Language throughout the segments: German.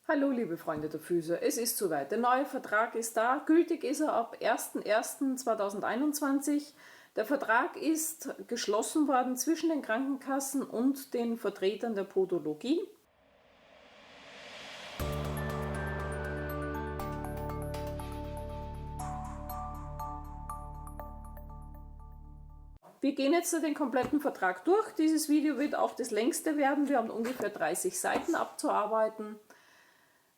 Hallo liebe Freunde der Füße, es ist soweit. Der neue Vertrag ist da, gültig ist er ab 01.01.2021. Der Vertrag ist geschlossen worden zwischen den Krankenkassen und den Vertretern der Podologie. Wir gehen jetzt den kompletten Vertrag durch. Dieses Video wird auch das längste werden. Wir haben ungefähr 30 Seiten abzuarbeiten.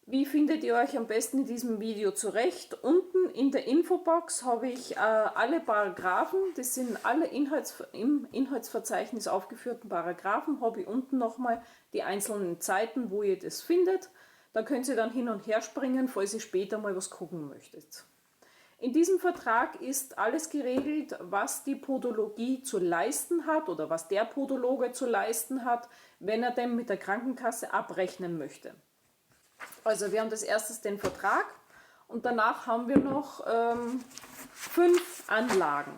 Wie findet ihr euch am besten in diesem Video zurecht? Unten in der Infobox habe ich alle Paragraphen, das sind alle im Inhaltsverzeichnis aufgeführten Paragraphen, habe ich unten nochmal die einzelnen Seiten, wo ihr das findet. Da könnt ihr dann hin und her springen, falls ihr später mal was gucken möchtet. In diesem Vertrag ist alles geregelt, was die Podologie zu leisten hat oder was der Podologe zu leisten hat, wenn er denn mit der Krankenkasse abrechnen möchte. Also wir haben als erstes den Vertrag und danach haben wir noch 5 Anlagen.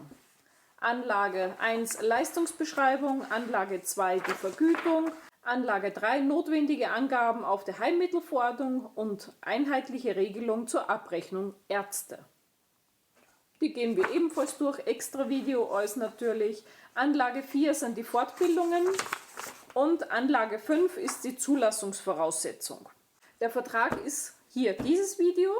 Anlage 1 Leistungsbeschreibung, Anlage 2 die Vergütung, Anlage 3 notwendige Angaben auf der Heilmittelverordnung und einheitliche Regelung zur Abrechnung Ärzte. Die gehen wir ebenfalls durch, extra Video als natürlich. Anlage 4 sind die Fortbildungen und Anlage 5 ist die Zulassungsvoraussetzung. Der Vertrag ist hier dieses Video,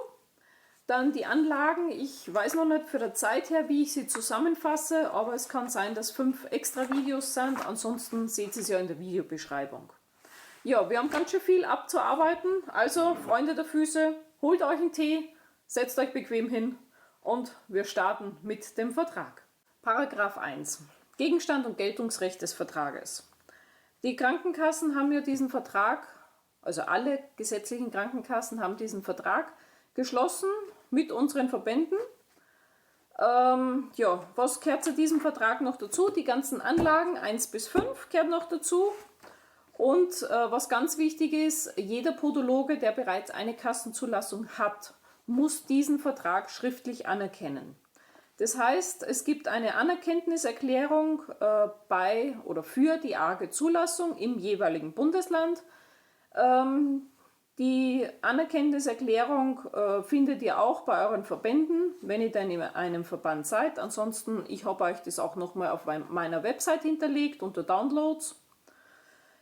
dann die Anlagen. Ich weiß noch nicht für die Zeit her, wie ich sie zusammenfasse, aber es kann sein, dass 5 extra Videos sind, ansonsten seht ihr es ja in der Videobeschreibung. Ja, wir haben ganz schön viel abzuarbeiten, also Freunde der Füße, holt euch einen Tee, setzt euch bequem hin und wir starten mit dem Vertrag. Paragraph 1. Gegenstand und Geltungsrecht des Vertrages. Die Krankenkassen haben ja diesen Vertrag, also alle gesetzlichen Krankenkassen haben diesen Vertrag geschlossen mit unseren Verbänden. Ja, was gehört zu diesem Vertrag noch dazu? Die ganzen Anlagen 1 bis 5 gehört noch dazu. Und was ganz wichtig ist, jeder Podologe, der bereits eine Kassenzulassung hat, muss diesen Vertrag schriftlich anerkennen. Das heißt, es gibt eine Anerkenntniserklärung bei oder für die AGE-Zulassung im jeweiligen Bundesland. Die Anerkenntniserklärung findet ihr auch bei euren Verbänden, wenn ihr dann in einem Verband seid. Ansonsten, ich habe euch das auch nochmal auf meiner Website hinterlegt unter Downloads.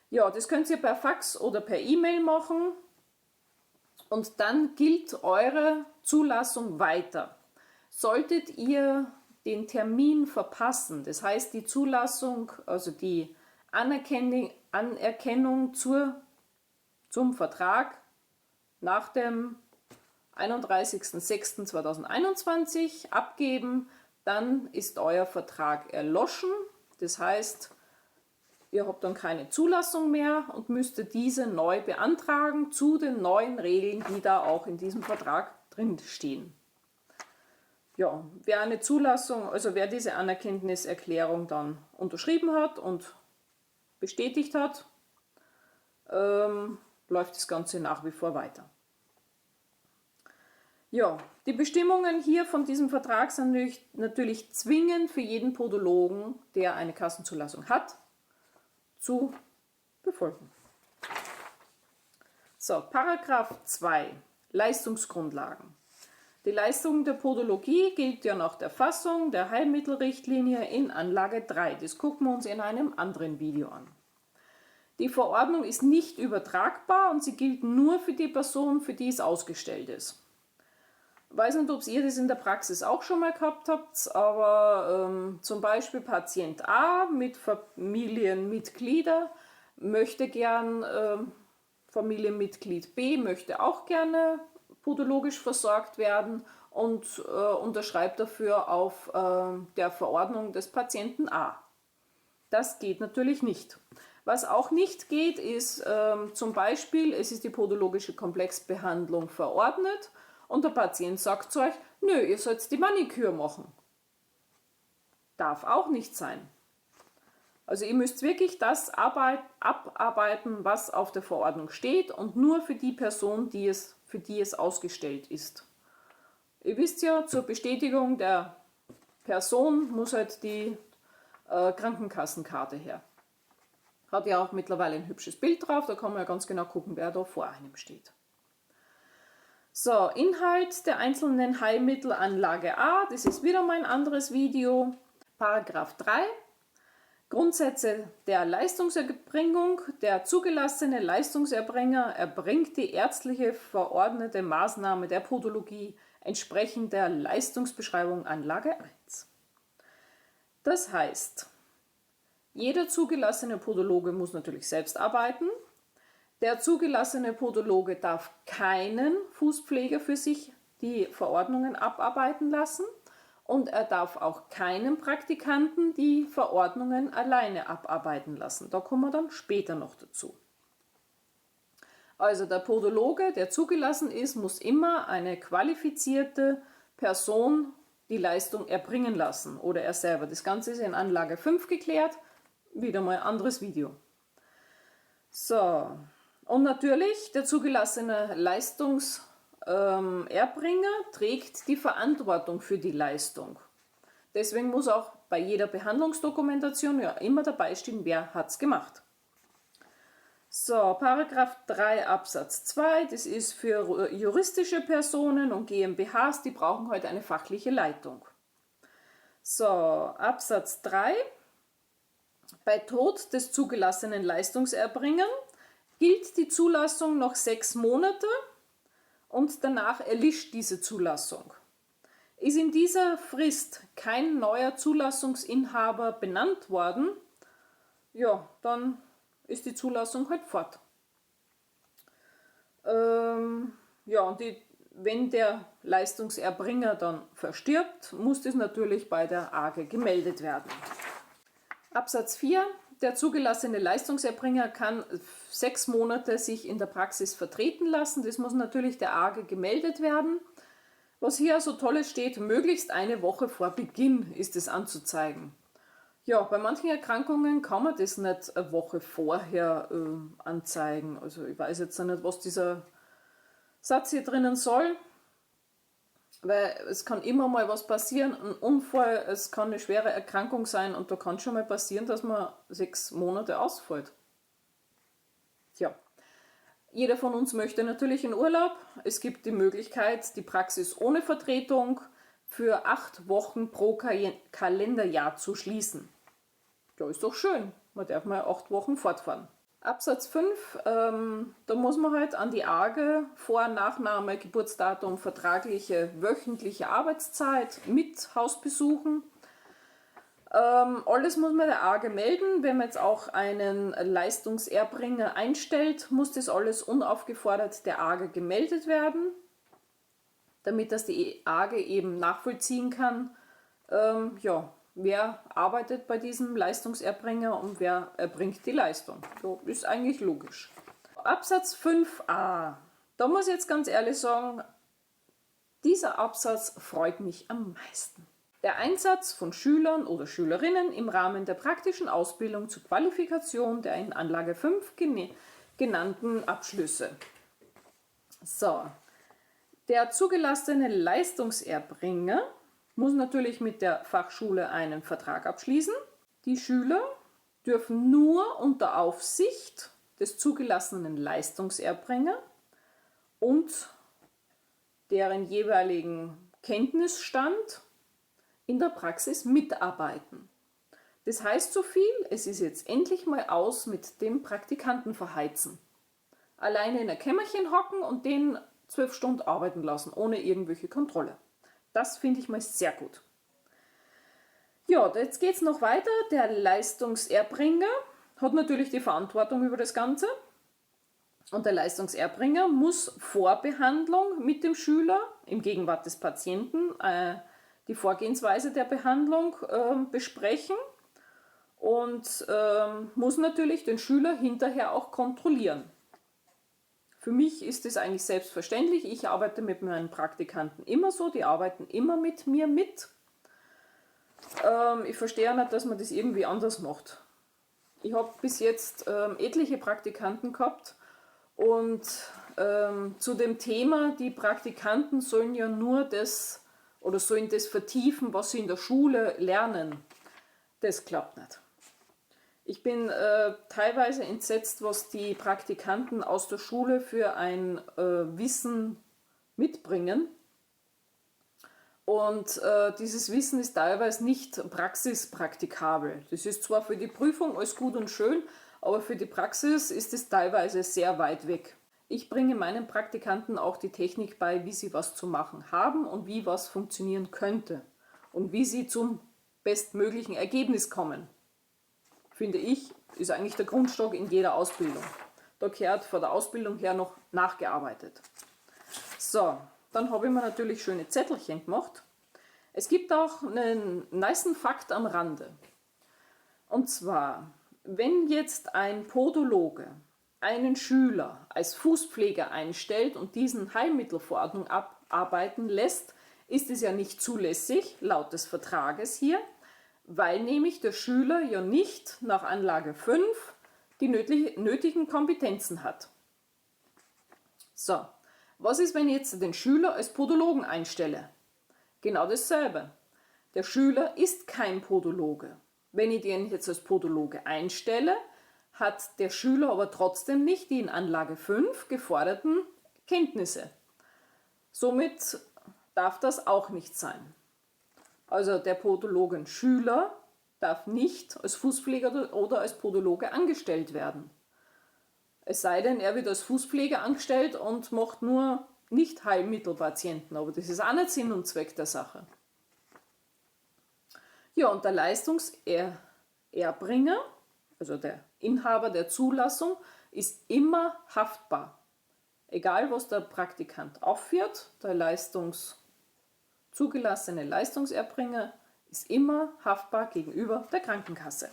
Ja, das könnt ihr per Fax oder per E-Mail machen und dann gilt eure Zulassung weiter. Solltet ihr den Termin verpassen, das heißt die Zulassung, also die Anerkennung zum Vertrag nach dem 31.06.2021 abgeben, dann ist euer Vertrag erloschen. Das heißt, ihr habt dann keine Zulassung mehr und müsstet diese neu beantragen zu den neuen Regeln, die da auch in diesem Vertrag drin stehen. Ja, wer eine Zulassung, also wer diese Anerkenntniserklärung dann unterschrieben hat und bestätigt hat, läuft das Ganze nach wie vor weiter. Ja, die Bestimmungen hier von diesem Vertrag sind natürlich zwingend für jeden Podologen, der eine Kassenzulassung hat, zu befolgen. So, Paragraph 2, Leistungsgrundlagen. Die Leistung der Podologie gilt ja nach der Fassung der Heilmittelrichtlinie in Anlage 3. Das gucken wir uns in einem anderen Video an. Die Verordnung ist nicht übertragbar und sie gilt nur für die Person, für die es ausgestellt ist. Ich weiß nicht, ob ihr das in der Praxis auch schon mal gehabt habt, aber zum Beispiel Patient A mit Familienmitglieder möchte gern, Familienmitglied B möchte auch gerne podologisch versorgt werden und unterschreibt dafür auf der Verordnung des Patienten A. Das geht natürlich nicht. Was auch nicht geht, ist zum Beispiel, es ist die podologische Komplexbehandlung verordnet und der Patient sagt zu euch, nö, ihr sollt die Maniküre machen. Darf auch nicht sein. Also ihr müsst wirklich das abarbeiten, was auf der Verordnung steht und nur für die Person, für die es ausgestellt ist. Ihr wisst ja, zur Bestätigung der Person muss halt die Krankenkassenkarte her. Hat ja auch mittlerweile ein hübsches Bild drauf, da kann man ja ganz genau gucken, wer da vor einem steht. So, Inhalt der einzelnen Heilmittel Anlage A, das ist wieder mein anderes Video. Paragraph 3. Grundsätze der Leistungserbringung. Der zugelassene Leistungserbringer erbringt die ärztliche verordnete Maßnahme der Podologie entsprechend der Leistungsbeschreibung Anlage 1. Das heißt, jeder zugelassene Podologe muss natürlich selbst arbeiten. Der zugelassene Podologe darf keinen Fußpfleger für sich die Verordnungen abarbeiten lassen. Und er darf auch keinen Praktikanten die Verordnungen alleine abarbeiten lassen. Da kommen wir dann später noch dazu. Also der Podologe, der zugelassen ist, muss immer eine qualifizierte Person die Leistung erbringen lassen oder er selber. Das Ganze ist in Anlage 5 geklärt. Wieder mal ein anderes Video. So, und natürlich der zugelassene Leistungserbringer trägt die Verantwortung für die Leistung. Deswegen muss auch bei jeder Behandlungsdokumentation ja immer dabei stehen, wer hat es gemacht. So, Paragraph 3 Absatz 2, das ist für juristische Personen und GmbHs, die brauchen heute eine fachliche Leitung. So, Absatz 3, bei Tod des zugelassenen Leistungserbringers gilt die Zulassung noch 6 Monate und danach erlischt diese Zulassung. Ist in dieser Frist kein neuer Zulassungsinhaber benannt worden, ja, dann ist die Zulassung halt fort. Ja, und wenn der Leistungserbringer dann verstirbt, muss das natürlich bei der AGE gemeldet werden. Absatz 4. Der zugelassene Leistungserbringer kann 6 Monate sich in der Praxis vertreten lassen. Das muss natürlich der AGE gemeldet werden. Was hier so Tolles steht, möglichst eine Woche vor Beginn ist es anzuzeigen. Ja, bei manchen Erkrankungen kann man das nicht eine Woche vorher anzeigen. Also ich weiß jetzt nicht, was dieser Satz hier drinnen soll. Weil es kann immer mal was passieren, ein Unfall, es kann eine schwere Erkrankung sein und da kann schon mal passieren, dass man 6 Monate ausfällt. Tja, jeder von uns möchte natürlich in Urlaub. Es gibt die Möglichkeit, die Praxis ohne Vertretung für 8 Wochen pro Kalenderjahr zu schließen. Ja, ist doch schön, man darf mal 8 Wochen fortfahren. Absatz 5, da muss man halt an die AGE Vor-, Nachname, Geburtsdatum, vertragliche wöchentliche Arbeitszeit mit Hausbesuchen. Alles muss man der AGE melden. Wenn man jetzt auch einen Leistungserbringer einstellt, muss das alles unaufgefordert der AGE gemeldet werden, damit das die AGE eben nachvollziehen kann, ja, wer arbeitet bei diesem Leistungserbringer und wer erbringt die Leistung. So ist eigentlich logisch. Absatz 5a. Da muss ich jetzt ganz ehrlich sagen, dieser Absatz freut mich am meisten. Der Einsatz von Schülern oder Schülerinnen im Rahmen der praktischen Ausbildung zur Qualifikation der in Anlage 5 genannten Abschlüsse. So, der zugelassene Leistungserbringer muss natürlich mit der Fachschule einen Vertrag abschließen. Die Schüler dürfen nur unter Aufsicht des zugelassenen Leistungserbringer und deren jeweiligen Kenntnisstand in der Praxis mitarbeiten. Das heißt so viel, es ist jetzt endlich mal aus mit dem Praktikanten verheizen. Alleine in ein Kämmerchen hocken und den 12 Stunden arbeiten lassen, ohne irgendwelche Kontrolle. Das finde ich mal sehr gut. Ja, jetzt geht es noch weiter. Der Leistungserbringer hat natürlich die Verantwortung über das Ganze. Und der Leistungserbringer muss vor Behandlung mit dem Schüler, im Gegenwart des Patienten, die Vorgehensweise der Behandlung besprechen und muss natürlich den Schüler hinterher auch kontrollieren. Für mich ist es eigentlich selbstverständlich. Ich arbeite mit meinen Praktikanten immer so, die arbeiten immer mit mir mit. Ich verstehe nicht, dass man das irgendwie anders macht. Ich habe bis jetzt etliche Praktikanten gehabt und zu dem Thema, die Praktikanten sollen ja nur das oder sollen das vertiefen, was sie in der Schule lernen. Das klappt nicht. Ich bin teilweise entsetzt, was die Praktikanten aus der Schule für ein Wissen mitbringen. Und dieses Wissen ist teilweise nicht praxispraktikabel. Das ist zwar für die Prüfung alles gut und schön, aber für die Praxis ist es teilweise sehr weit weg. Ich bringe meinen Praktikanten auch die Technik bei, wie sie was zu machen haben und wie was funktionieren könnte und wie sie zum bestmöglichen Ergebnis kommen. Finde ich, ist eigentlich der Grundstock in jeder Ausbildung. Da gehört von der Ausbildung her noch nachgearbeitet. So, dann habe ich mir natürlich schöne Zettelchen gemacht. Es gibt auch einen nicen Fakt am Rande. Und zwar, wenn jetzt ein Podologe einen Schüler als Fußpfleger einstellt und diesen Heilmittelverordnung abarbeiten lässt, ist es ja nicht zulässig, laut des Vertrages hier, weil nämlich der Schüler ja nicht nach Anlage 5 die nötigen Kompetenzen hat. So, was ist, wenn ich jetzt den Schüler als Podologen einstelle? Genau dasselbe. Der Schüler ist kein Podologe. Wenn ich den jetzt als Podologe einstelle, hat der Schüler aber trotzdem nicht die in Anlage 5 geforderten Kenntnisse. Somit darf das auch nicht sein. Also der Podologen-Schüler darf nicht als Fußpfleger oder als Podologe angestellt werden. Es sei denn, er wird als Fußpfleger angestellt und macht nur nicht Heilmittelpatienten, aber das ist auch nicht Sinn und Zweck der Sache. Ja, und der Leistungserbringer, also der Inhaber der Zulassung, ist immer haftbar. Egal, was der Praktikant aufführt, der zugelassene Leistungserbringer ist immer haftbar gegenüber der Krankenkasse.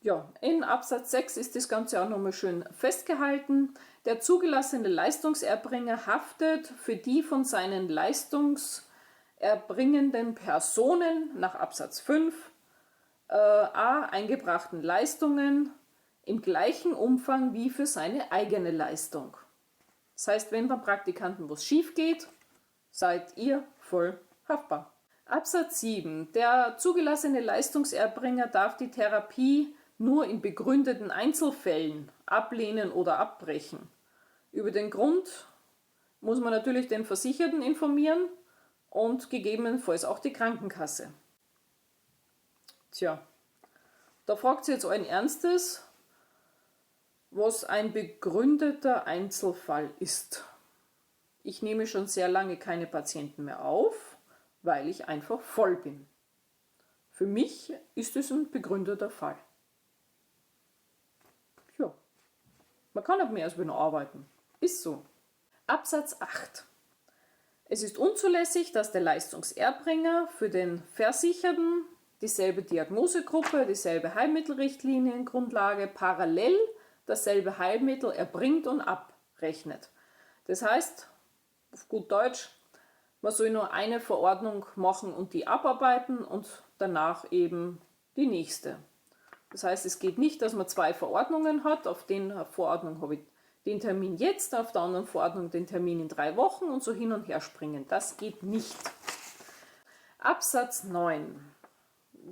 Ja, in Absatz 6 ist das Ganze auch nochmal schön festgehalten. Der zugelassene Leistungserbringer haftet für die von seinen leistungserbringenden Personen nach Absatz 5 eingebrachten Leistungen im gleichen Umfang wie für seine eigene Leistung. Das heißt, wenn beim Praktikanten was schief geht, seid ihr voll haftbar. Absatz 7. Der zugelassene Leistungserbringer darf die Therapie nur in begründeten Einzelfällen ablehnen oder abbrechen. Über den Grund muss man natürlich den Versicherten informieren und gegebenenfalls auch die Krankenkasse. Tja, da fragt sich jetzt allen Ernstes, was ein begründeter Einzelfall ist. Ich nehme schon sehr lange keine Patienten mehr auf, weil ich einfach voll bin. Für mich ist es ein begründeter Fall. Ja, man kann nicht mehr als wenn arbeiten. Ist so. Absatz 8. Es ist unzulässig, dass der Leistungserbringer für den Versicherten dieselbe Diagnosegruppe, dieselbe Heilmittelrichtliniengrundlage parallel dasselbe Heilmittel erbringt und abrechnet. Das heißt, auf gut Deutsch, man soll nur eine Verordnung machen und die abarbeiten und danach eben die nächste. Das heißt, es geht nicht, dass man 2 Verordnungen hat. Auf der Verordnung habe ich den Termin jetzt, auf der anderen Verordnung den Termin in 3 Wochen und so hin und her springen. Das geht nicht. Absatz 9.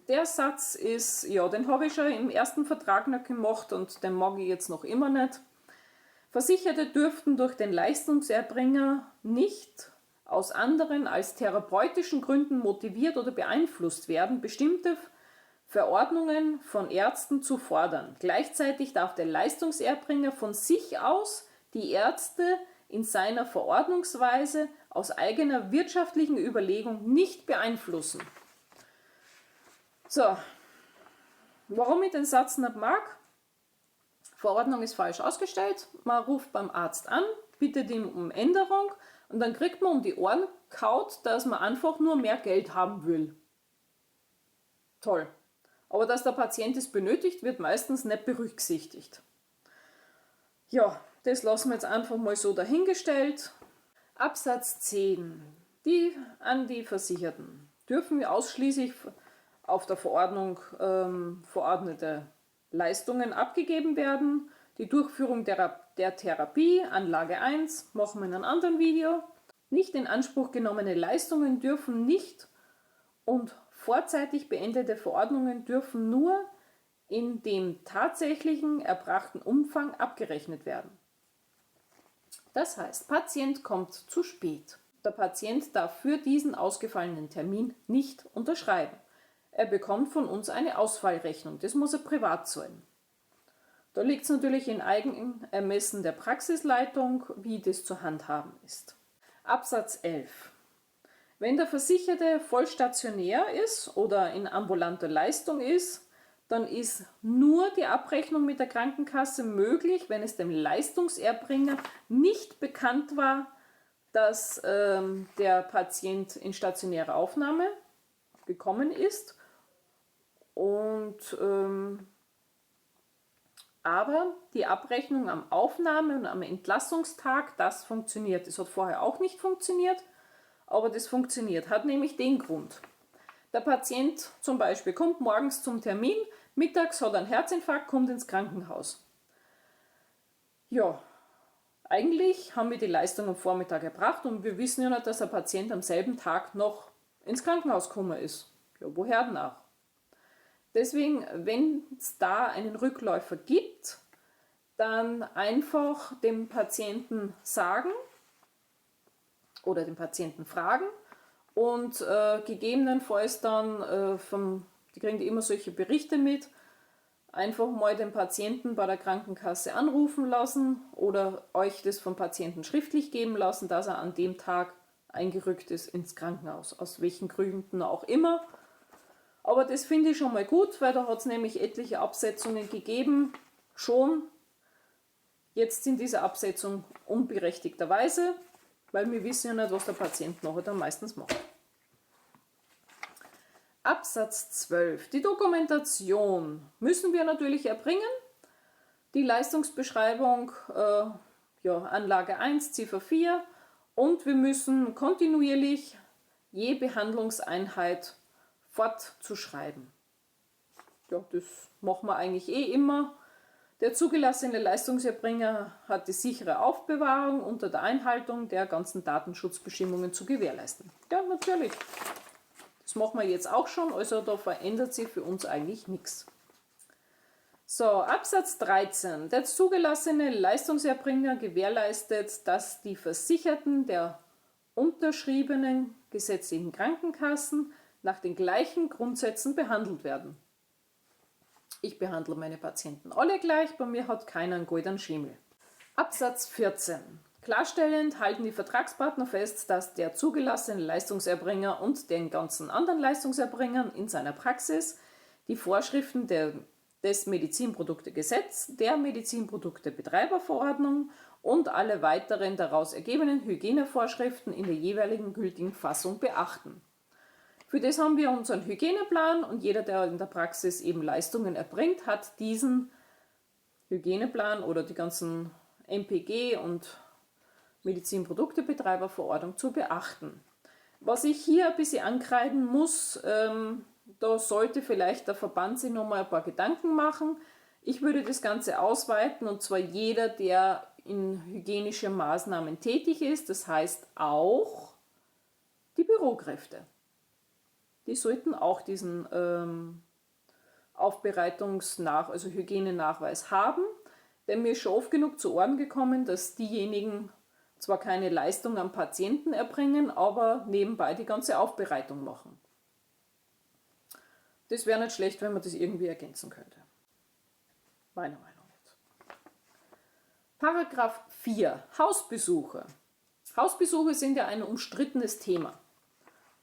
Der Satz ist, ja, den habe ich schon im ersten Vertrag noch gemacht und den mag ich jetzt noch immer nicht. Versicherte dürften durch den Leistungserbringer nicht aus anderen als therapeutischen Gründen motiviert oder beeinflusst werden, bestimmte Verordnungen von Ärzten zu fordern. Gleichzeitig darf der Leistungserbringer von sich aus die Ärzte in seiner Verordnungsweise aus eigener wirtschaftlichen Überlegung nicht beeinflussen. So, warum ich den Satz nicht mag? Verordnung ist falsch ausgestellt, man ruft beim Arzt an, bittet ihm um Änderung und dann kriegt man um die Ohren kaut, dass man einfach nur mehr Geld haben will. Toll. Aber dass der Patient es benötigt, wird meistens nicht berücksichtigt. Ja, das lassen wir jetzt einfach mal so dahingestellt. Absatz 10. An die Versicherten dürfen ausschließlich auf der Verordnung verordnete Leistungen abgegeben werden. Die Durchführung der Therapie, Anlage 1, machen wir in einem anderen Video. Nicht in Anspruch genommene Leistungen dürfen nicht und vorzeitig beendete Verordnungen dürfen nur in dem tatsächlichen erbrachten Umfang abgerechnet werden. Das heißt, Patient kommt zu spät. Der Patient darf für diesen ausgefallenen Termin nicht unterschreiben. Er bekommt von uns eine Ausfallrechnung. Das muss er privat zahlen. Da liegt es natürlich in Eigenermessen der Praxisleitung, wie das zu handhaben ist. Absatz 11. Wenn der Versicherte vollstationär ist oder in ambulanter Leistung ist, dann ist nur die Abrechnung mit der Krankenkasse möglich, wenn es dem Leistungserbringer nicht bekannt war, dass der Patient in stationäre Aufnahme gekommen ist. Aber die Abrechnung am Aufnahme- und am Entlassungstag, das funktioniert. Das hat vorher auch nicht funktioniert, aber das funktioniert. Hat nämlich den Grund. Der Patient zum Beispiel kommt morgens zum Termin, mittags hat er einen Herzinfarkt, kommt ins Krankenhaus. Ja, eigentlich haben wir die Leistung am Vormittag erbracht und wir wissen ja nicht, dass der Patient am selben Tag noch ins Krankenhaus gekommen ist. Ja, woher nach? Deswegen, wenn es da einen Rückläufer gibt, dann einfach dem Patienten sagen oder den Patienten fragen und gegebenenfalls dann, die kriegen immer solche Berichte mit, einfach mal den Patienten bei der Krankenkasse anrufen lassen oder euch das vom Patienten schriftlich geben lassen, dass er an dem Tag eingerückt ist ins Krankenhaus, aus welchen Gründen auch immer. Aber das finde ich schon mal gut, weil da hat es nämlich etliche Absetzungen gegeben, schon. Jetzt sind diese Absetzungen unberechtigterweise, weil wir wissen ja nicht, was der Patient nachher dann meistens macht. Absatz 12. Die Dokumentation müssen wir natürlich erbringen. Die Leistungsbeschreibung, Anlage 1, Ziffer 4. Und wir müssen kontinuierlich je Behandlungseinheit fortzuschreiben. Ja, das machen wir eigentlich immer. Der zugelassene Leistungserbringer hat die sichere Aufbewahrung unter der Einhaltung der ganzen Datenschutzbestimmungen zu gewährleisten. Ja, natürlich. Das machen wir jetzt auch schon, also da verändert sich für uns eigentlich nichts. So, Absatz 13. Der zugelassene Leistungserbringer gewährleistet, dass die Versicherten der unterschriebenen gesetzlichen Krankenkassen nach den gleichen Grundsätzen behandelt werden. Ich behandle meine Patienten alle gleich, bei mir hat keiner einen goldenen Schimmel. Absatz 14. Klarstellend halten die Vertragspartner fest, dass der zugelassene Leistungserbringer und den ganzen anderen Leistungserbringern in seiner Praxis die Vorschriften des Medizinproduktegesetz, der Medizinproduktebetreiberverordnung und alle weiteren daraus ergebenen Hygienevorschriften in der jeweiligen gültigen Fassung beachten. Für das haben wir unseren Hygieneplan und jeder, der in der Praxis eben Leistungen erbringt, hat diesen Hygieneplan oder die ganzen MPG und Medizinproduktebetreiberverordnung zu beachten. Was ich hier ein bisschen ankreiden muss, da sollte vielleicht der Verband sich nochmal ein paar Gedanken machen. Ich würde das Ganze ausweiten und zwar jeder, der in hygienischen Maßnahmen tätig ist, das heißt auch die Bürokräfte. Die sollten auch diesen also Hygienenachweis haben, denn mir ist schon oft genug zu Ohren gekommen, dass diejenigen zwar keine Leistung am Patienten erbringen, aber nebenbei die ganze Aufbereitung machen. Das wäre nicht schlecht, wenn man das irgendwie ergänzen könnte. Meiner Meinung nach. Paragraph 4. Hausbesuche. Hausbesuche sind ja ein umstrittenes Thema.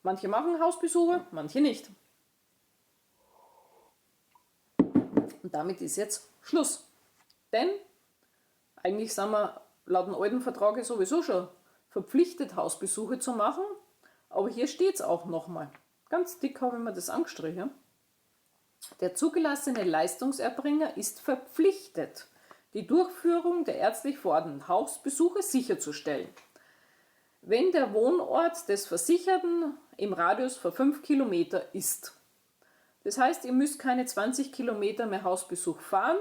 Manche machen Hausbesuche, manche nicht. Und damit ist jetzt Schluss. Denn eigentlich sind wir laut dem alten Vertrag sowieso schon verpflichtet, Hausbesuche zu machen. Aber hier steht es auch nochmal. Ganz dick habe ich mir das angestrichen. Der zugelassene Leistungserbringer ist verpflichtet, die Durchführung der ärztlich verordneten Hausbesuche sicherzustellen. Wenn der Wohnort des Versicherten im Radius von 5 Kilometer ist. Das heißt, ihr müsst keine 20 Kilometer mehr Hausbesuch fahren.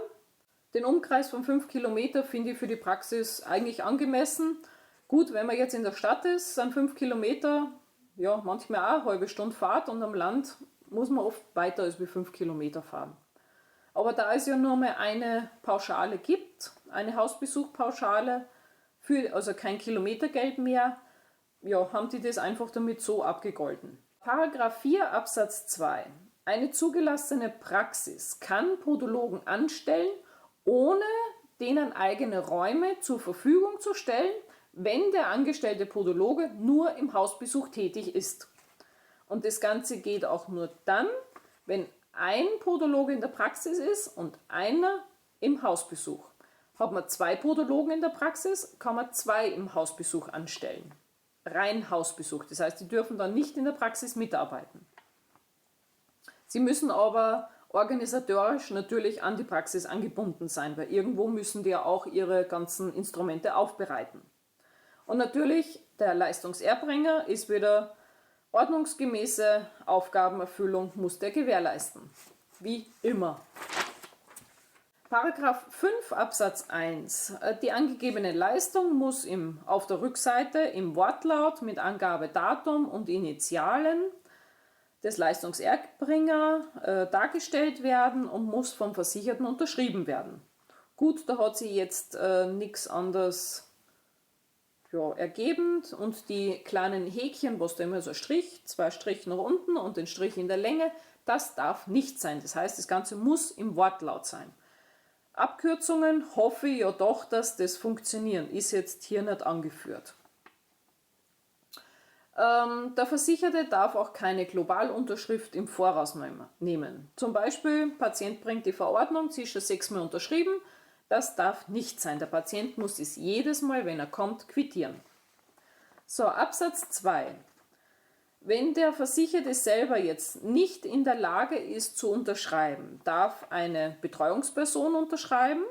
Den Umkreis von 5 Kilometer finde ich für die Praxis eigentlich angemessen. Gut, wenn man jetzt in der Stadt ist, sind 5 Kilometer, ja, manchmal auch eine halbe Stunde Fahrt und am Land muss man oft weiter als 5 Kilometer fahren. Aber da es ja nur mal eine Pauschale gibt, eine Hausbesuchpauschale, also kein Kilometergeld mehr, ja, haben die das einfach damit so abgegolten. Paragraph 4 Absatz 2. Eine zugelassene Praxis kann Podologen anstellen, ohne denen eigene Räume zur Verfügung zu stellen, wenn der angestellte Podologe nur im Hausbesuch tätig ist. Und das Ganze geht auch nur dann, wenn ein Podologe in der Praxis ist und einer im Hausbesuch. Hat man 2 Podologen in der Praxis, kann man 2 im Hausbesuch anstellen. Rein Hausbesuch, das heißt, die dürfen dann nicht in der Praxis mitarbeiten. Sie müssen aber organisatorisch natürlich an die Praxis angebunden sein, weil irgendwo müssen die ja auch ihre ganzen Instrumente aufbereiten. Und natürlich, der Leistungserbringer ist wieder ordnungsgemäße Aufgabenerfüllung, muss der gewährleisten. Wie immer. Paragraph 5 Absatz 1. Die angegebene Leistung muss auf der Rückseite im Wortlaut mit Angabe Datum und Initialen des Leistungserbringer dargestellt werden und muss vom Versicherten unterschrieben werden. Gut, da hat sich jetzt nichts anderes ergeben und die kleinen Häkchen, was da immer so Strich, 2 Striche nach unten und den Strich in der Länge, das darf nicht sein. Das heißt, das Ganze muss im Wortlaut sein. Abkürzungen hoffe ich ja doch, dass das funktionieren, ist jetzt hier nicht angeführt. Der Versicherte darf auch keine Globalunterschrift im Voraus nehmen. Zum Beispiel, Patient bringt die Verordnung, sie ist schon 6-mal unterschrieben. Das darf nicht sein. Der Patient muss es jedes Mal, wenn er kommt, quittieren. So, Absatz 2. Wenn der Versicherte selber jetzt nicht in der Lage ist zu unterschreiben, darf eine Betreuungsperson unterschreiben.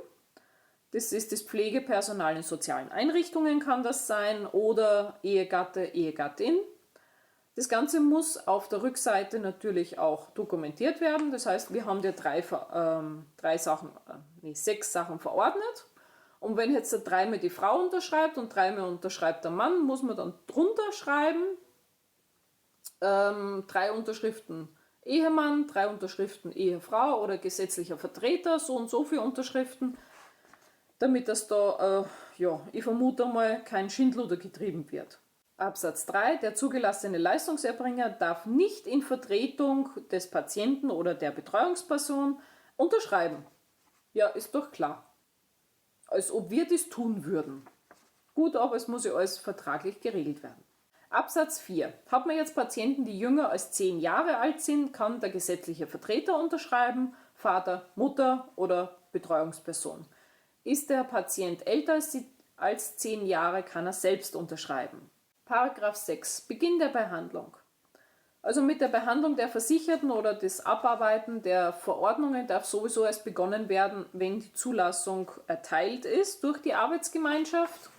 Das ist das Pflegepersonal in sozialen Einrichtungen, kann das sein, oder Ehegatte, Ehegattin. Das Ganze muss auf der Rückseite natürlich auch dokumentiert werden. Das heißt, wir haben ja 6 Sachen verordnet. Und wenn jetzt 3-mal die Frau unterschreibt und 3-mal unterschreibt der Mann, muss man dann drunter schreiben, 3 Unterschriften Ehemann, 3 Unterschriften Ehefrau oder gesetzlicher Vertreter, so und so viele Unterschriften, damit das da, ich vermute mal, kein Schindluder getrieben wird. Absatz 3. Der zugelassene Leistungserbringer darf nicht in Vertretung des Patienten oder der Betreuungsperson unterschreiben. Ja, ist doch klar. Als ob wir das tun würden. Gut, aber es muss ja alles vertraglich geregelt werden. Absatz 4. Hat man jetzt Patienten, die jünger als 10 Jahre alt sind, kann der gesetzliche Vertreter unterschreiben, Vater, Mutter oder Betreuungsperson. Ist der Patient älter als 10 Jahre, kann er selbst unterschreiben. Paragraph 6. Beginn der Behandlung. Also mit der Behandlung der Versicherten oder das Abarbeiten der Verordnungen darf sowieso erst begonnen werden, wenn die Zulassung erteilt ist durch die Arbeitsgemeinschaft.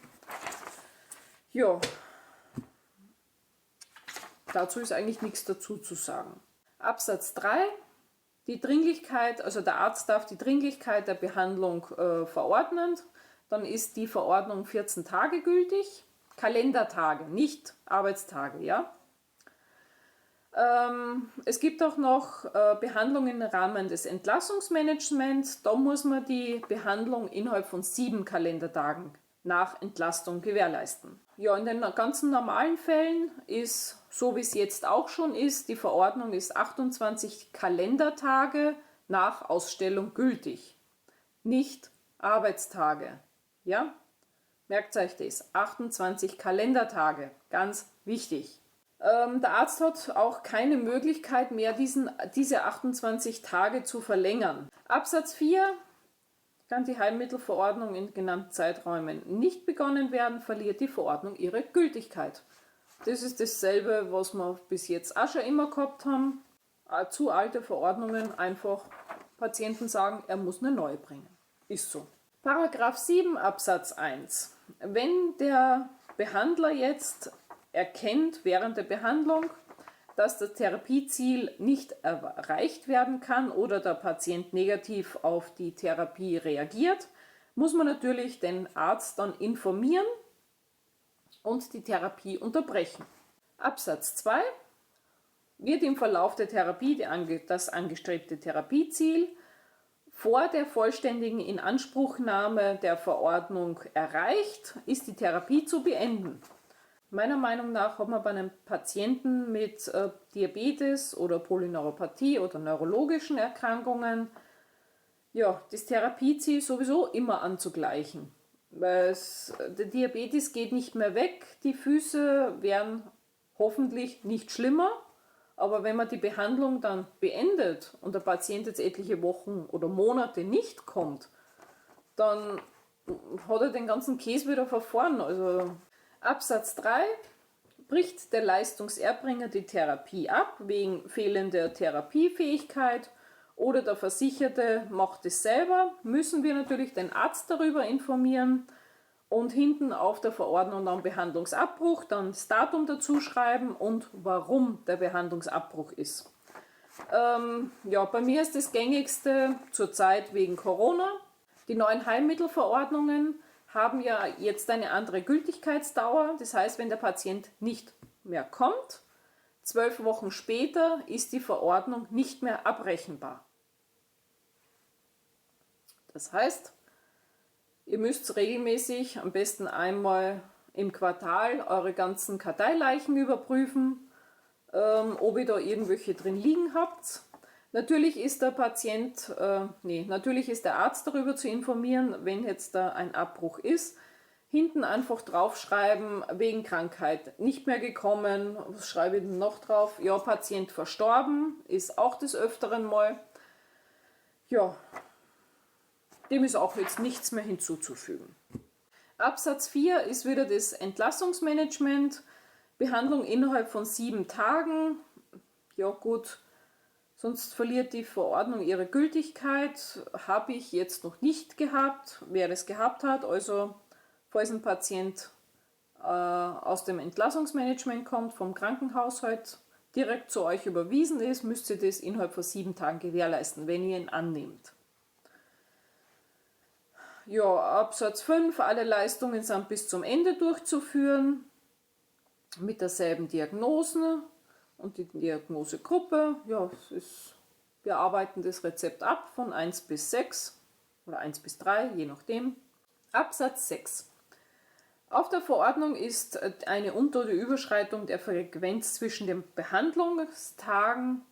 Ja, dazu ist eigentlich nichts dazu zu sagen. Absatz 3. Die Dringlichkeit, also der Arzt darf die Dringlichkeit der Behandlung verordnen. Dann ist die Verordnung 14 Tage gültig. Kalendertage, nicht Arbeitstage, ja. Es gibt auch noch Behandlungen im Rahmen des Entlassungsmanagements. Da muss man die Behandlung innerhalb von 7 Kalendertagen nach Entlastung gewährleisten. Ja, in den ganzen normalen Fällen ist, so wie es jetzt auch schon ist, die Verordnung ist 28 Kalendertage nach Ausstellung gültig, nicht Arbeitstage. Ja, merkt euch das, 28 Kalendertage, ganz wichtig. Der Arzt hat auch keine Möglichkeit mehr, diese 28 Tage zu verlängern. Absatz 4. Kann die Heilmittelverordnung in genannten Zeiträumen nicht begonnen werden, verliert die Verordnung ihre Gültigkeit. Das ist dasselbe, was wir bis jetzt auch schon immer gehabt haben. Zu alte Verordnungen, einfach Patienten sagen, er muss eine neue bringen. Ist so. Paragraph 7 Absatz 1. Wenn der Behandler jetzt erkennt während der Behandlung, dass das Therapieziel nicht erreicht werden kann oder der Patient negativ auf die Therapie reagiert, muss man natürlich den Arzt dann informieren und die Therapie unterbrechen. Absatz 2. Wird im Verlauf der Therapie das angestrebte Therapieziel vor der vollständigen Inanspruchnahme der Verordnung erreicht, ist die Therapie zu beenden. Meiner Meinung nach hat man bei einem Patienten mit Diabetes oder Polyneuropathie oder neurologischen Erkrankungen ja, das Therapieziel sowieso immer anzugleichen. Weil der Diabetes geht nicht mehr weg, die Füße werden hoffentlich nicht schlimmer, aber wenn man die Behandlung dann beendet und der Patient jetzt etliche Wochen oder Monate nicht kommt, dann hat er den ganzen Käse wieder von vorn. Also Absatz 3: Bricht der Leistungserbringer die Therapie ab wegen fehlender Therapiefähigkeit oder der Versicherte macht es selber, müssen wir natürlich den Arzt darüber informieren und hinten auf der Verordnung dann Behandlungsabbruch, dann das Datum dazu schreiben und warum der Behandlungsabbruch ist. Ja, bei mir ist das gängigste zurzeit wegen Corona. Die neuen Heilmittelverordnungen haben ja jetzt eine andere Gültigkeitsdauer. Das heißt, wenn der Patient nicht mehr kommt, 12 Wochen später ist die Verordnung nicht mehr abrechenbar. Das heißt, ihr müsst regelmäßig, am besten einmal im Quartal, eure ganzen Karteileichen überprüfen, ob ihr da irgendwelche drin liegen habt. Natürlich ist der natürlich ist der Arzt darüber zu informieren, wenn jetzt da ein Abbruch ist. Hinten einfach draufschreiben, wegen Krankheit nicht mehr gekommen. Was schreibe ich denn noch drauf? Ja, Patient verstorben, ist auch des Öfteren mal. Ja, dem ist auch jetzt nichts mehr hinzuzufügen. Absatz 4 ist wieder das Entlassungsmanagement. Behandlung innerhalb von 7 Tagen. Ja gut, sonst verliert die Verordnung ihre Gültigkeit. Habe ich jetzt noch nicht gehabt. Wer das gehabt hat, also falls ein Patient aus dem Entlassungsmanagement kommt, vom Krankenhaushalt direkt zu euch überwiesen ist, müsst ihr das innerhalb von 7 Tagen gewährleisten, wenn ihr ihn annehmt. Ja, Absatz 5, alle Leistungen sind bis zum Ende durchzuführen, mit derselben Diagnose und die Diagnosegruppe. Ja, wir arbeiten das Rezept ab von 1 bis 6 oder 1 bis 3, je nachdem. Absatz 6. Auf der Verordnung ist eine unter- oder Überschreitung der Frequenz zwischen den Behandlungstagen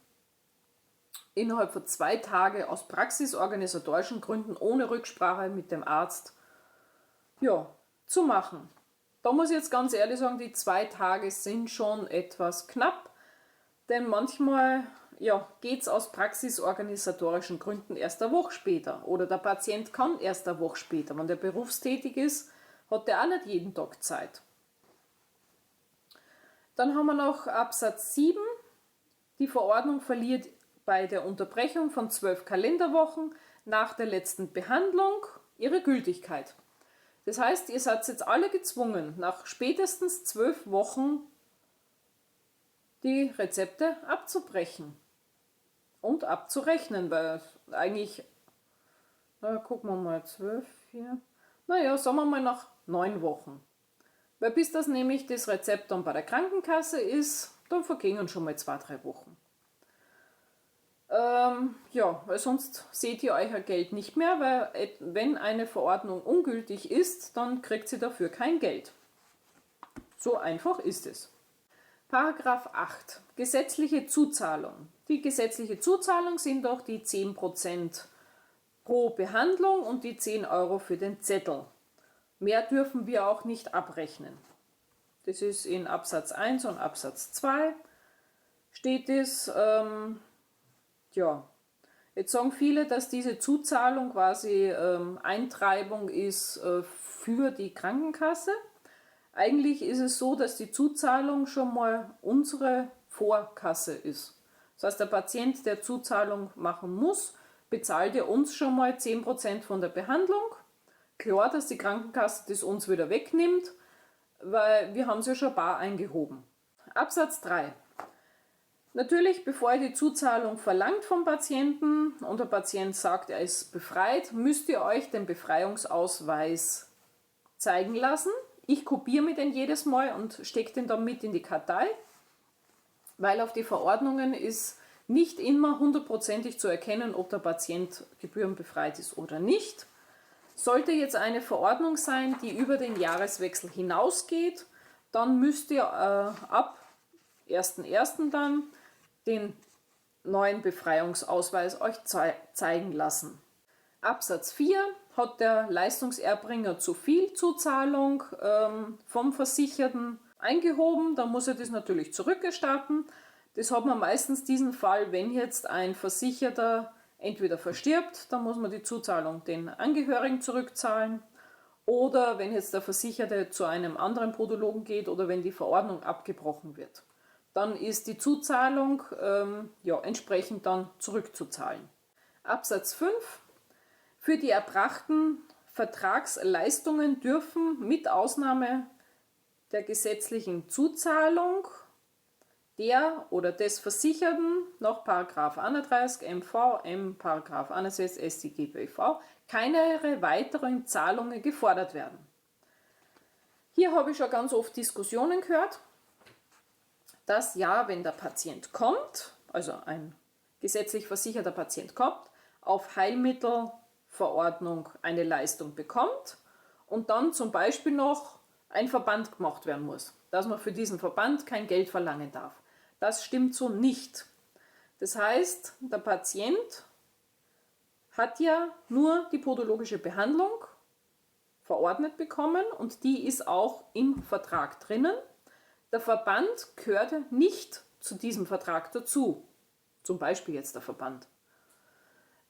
innerhalb von 2 Tagen aus praxisorganisatorischen Gründen ohne Rücksprache mit dem Arzt zu machen. Da muss ich jetzt ganz ehrlich sagen, die 2 Tage sind schon etwas knapp, denn manchmal geht es aus praxisorganisatorischen Gründen erst eine Woche später oder der Patient kann erst eine Woche später. Wenn der berufstätig ist, hat der auch nicht jeden Tag Zeit. Dann haben wir noch Absatz 7. Die Verordnung verliert bei der Unterbrechung von 12 Kalenderwochen nach der letzten Behandlung ihre Gültigkeit. Das heißt, ihr seid jetzt alle gezwungen, nach spätestens 12 Wochen die Rezepte abzubrechen und abzurechnen, weil eigentlich, gucken wir mal, 12, 4, sagen wir mal nach 9 Wochen. Weil bis das nämlich das Rezept dann bei der Krankenkasse ist, dann vergehen schon mal 2, 3 Wochen. Weil sonst seht ihr euer Geld nicht mehr, weil wenn eine Verordnung ungültig ist, dann kriegt sie dafür kein Geld. So einfach ist es. Paragraph 8. Gesetzliche Zuzahlung. Die gesetzliche Zuzahlung sind doch die 10% pro Behandlung und die 10 Euro für den Zettel. Mehr dürfen wir auch nicht abrechnen. Das ist in Absatz 1 und Absatz 2 steht es. Jetzt sagen viele, dass diese Zuzahlung quasi Eintreibung ist für die Krankenkasse. Eigentlich ist es so, dass die Zuzahlung schon mal unsere Vorkasse ist. Das heißt, der Patient, der Zuzahlung machen muss, bezahlt ja uns schon mal 10% von der Behandlung. Klar, dass die Krankenkasse das uns wieder wegnimmt, weil wir haben es ja schon bar eingehoben. Absatz 3. Natürlich, bevor ihr die Zuzahlung verlangt vom Patienten und der Patient sagt, er ist befreit, müsst ihr euch den Befreiungsausweis zeigen lassen. Ich kopiere mir den jedes Mal und stecke den dann mit in die Kartei, weil auf die Verordnungen ist nicht immer hundertprozentig zu erkennen, ob der Patient gebührenbefreit ist oder nicht. Sollte jetzt eine Verordnung sein, die über den Jahreswechsel hinausgeht, dann müsst ihr ab 1.1. dann den neuen Befreiungsausweis euch zeigen lassen. Absatz 4: Hat der Leistungserbringer zu viel Zuzahlung vom Versicherten eingehoben, dann muss er das natürlich zurückerstatten. Das hat man meistens diesen Fall, wenn jetzt ein Versicherter entweder verstirbt, dann muss man die Zuzahlung den Angehörigen zurückzahlen, oder wenn jetzt der Versicherte zu einem anderen Podologen geht oder wenn die Verordnung abgebrochen wird. Dann ist die Zuzahlung entsprechend dann zurückzuzahlen. Absatz 5: Für die erbrachten Vertragsleistungen dürfen mit Ausnahme der gesetzlichen Zuzahlung der oder des Versicherten nach § 31 MV, § 61 StGBV keine weiteren Zahlungen gefordert werden. Hier habe ich schon ganz oft Diskussionen gehört, dass ja, wenn der Patient kommt, also ein gesetzlich versicherter Patient kommt, auf Heilmittelverordnung eine Leistung bekommt und dann zum Beispiel noch ein Verband gemacht werden muss, dass man für diesen Verband kein Geld verlangen darf. Das stimmt so nicht. Das heißt, der Patient hat ja nur die podologische Behandlung verordnet bekommen und die ist auch im Vertrag drinnen. Der Verband gehört nicht zu diesem Vertrag dazu, zum Beispiel jetzt der Verband.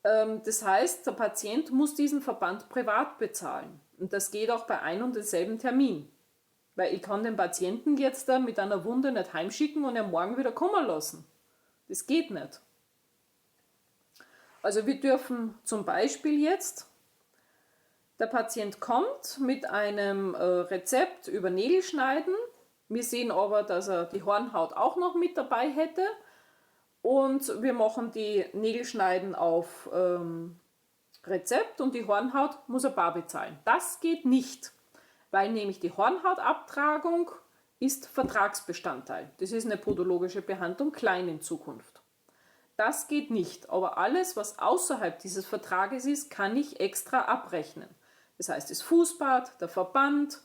Das heißt, der Patient muss diesen Verband privat bezahlen und das geht auch bei einem und demselben Termin. Weil ich kann den Patienten jetzt da mit einer Wunde nicht heimschicken und er morgen wieder kommen lassen. Das geht nicht. Also wir dürfen zum Beispiel jetzt, der Patient kommt mit einem Rezept über Nägelschneiden. Wir sehen aber, dass er die Hornhaut auch noch mit dabei hätte. Und wir machen die Nägelschneiden auf Rezept und die Hornhaut muss er bar bezahlen. Das geht nicht. Weil nämlich die Hornhautabtragung ist Vertragsbestandteil. Das ist eine podologische Behandlung klein in Zukunft. Das geht nicht, aber alles, was außerhalb dieses Vertrages ist, kann ich extra abrechnen. Das heißt, das Fußbad, der Verband,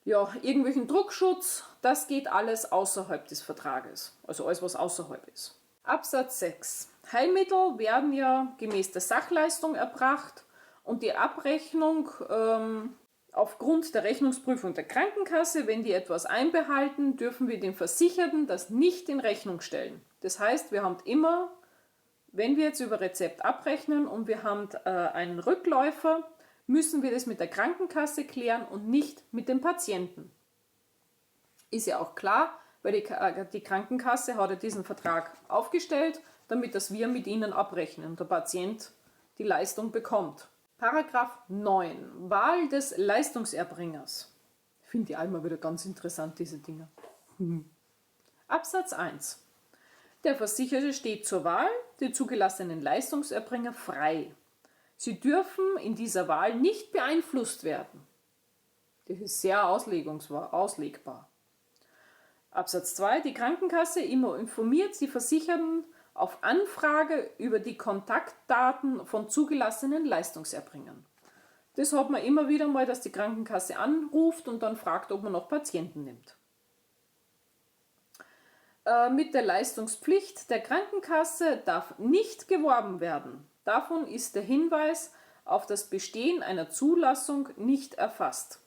ja, irgendwelchen Druckschutz, das geht alles außerhalb des Vertrages. Also alles, was außerhalb ist. Absatz 6. Heilmittel werden ja gemäß der Sachleistung erbracht und die Abrechnung aufgrund der Rechnungsprüfung der Krankenkasse, wenn die etwas einbehalten, dürfen wir den Versicherten das nicht in Rechnung stellen. Das heißt, wir haben immer, wenn wir jetzt über Rezept abrechnen und wir haben einen Rückläufer, müssen wir das mit der Krankenkasse klären und nicht mit dem Patienten. Ist ja auch klar, weil die Krankenkasse hat ja diesen Vertrag aufgestellt, damit das wir mit ihnen abrechnen und der Patient die Leistung bekommt. Paragraph 9. Wahl des Leistungserbringers. Finde ich einmal wieder ganz interessant, diese Dinge. Absatz 1. Der Versicherte steht zur Wahl der zugelassenen Leistungserbringer frei. Sie dürfen in dieser Wahl nicht beeinflusst werden. Das ist sehr auslegbar. Absatz 2. Die Krankenkasse informiert die Versicherten auf Anfrage über die Kontaktdaten von zugelassenen Leistungserbringern. Das hat man immer wieder mal, dass die Krankenkasse anruft und dann fragt, ob man noch Patienten nimmt. Mit der Leistungspflicht der Krankenkasse darf nicht geworben werden. Davon ist der Hinweis auf das Bestehen einer Zulassung nicht erfasst.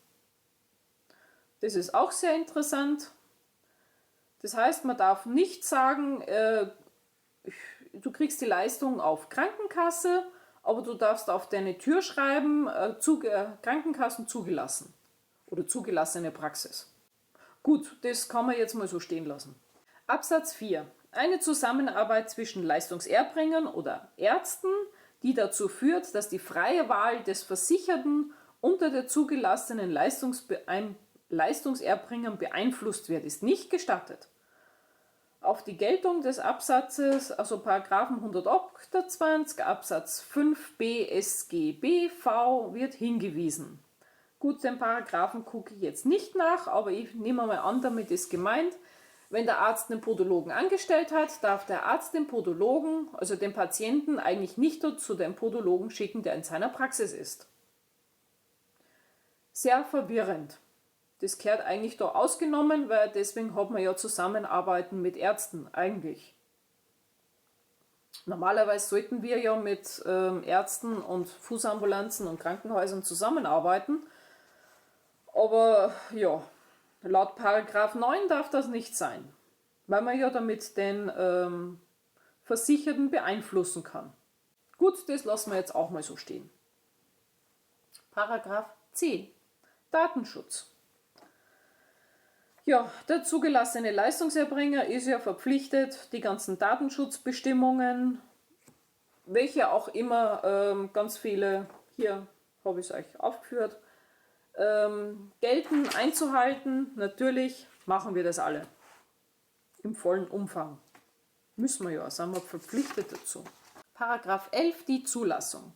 Das ist auch sehr interessant. Das heißt, man darf nicht sagen, du kriegst die Leistung auf Krankenkasse, aber du darfst auf deine Tür schreiben, Krankenkassen zugelassen oder zugelassene Praxis. Gut, das kann man jetzt mal so stehen lassen. Absatz 4. Eine Zusammenarbeit zwischen Leistungserbringern oder Ärzten, die dazu führt, dass die freie Wahl des Versicherten unter der zugelassenen Leistungserbringern beeinflusst wird, ist nicht gestattet. Auf die Geltung des Absatzes, also Paragraphen 128 Absatz 5b SGBV wird hingewiesen. Gut, den Paragraphen gucke ich jetzt nicht nach, aber ich nehme mal an, damit ist gemeint, wenn der Arzt einen Podologen angestellt hat, darf der Arzt den Podologen, also den Patienten, eigentlich nicht zu dem Podologen schicken, der in seiner Praxis ist. Sehr verwirrend. Das gehört eigentlich da ausgenommen, weil deswegen hat man ja Zusammenarbeiten mit Ärzten eigentlich. Normalerweise sollten wir ja mit Ärzten und Fußambulanzen und Krankenhäusern zusammenarbeiten. Aber ja, laut Paragraph 9 darf das nicht sein, weil man ja damit den Versicherten beeinflussen kann. Gut, das lassen wir jetzt auch mal so stehen. Paragraph 10. Datenschutz. Ja, der zugelassene Leistungserbringer ist ja verpflichtet, die ganzen Datenschutzbestimmungen, welche auch immer, ganz viele, hier habe ich es euch aufgeführt, gelten, einzuhalten. Natürlich machen wir das alle im vollen Umfang. Müssen wir ja, sind wir verpflichtet dazu. Paragraph 11, die Zulassung.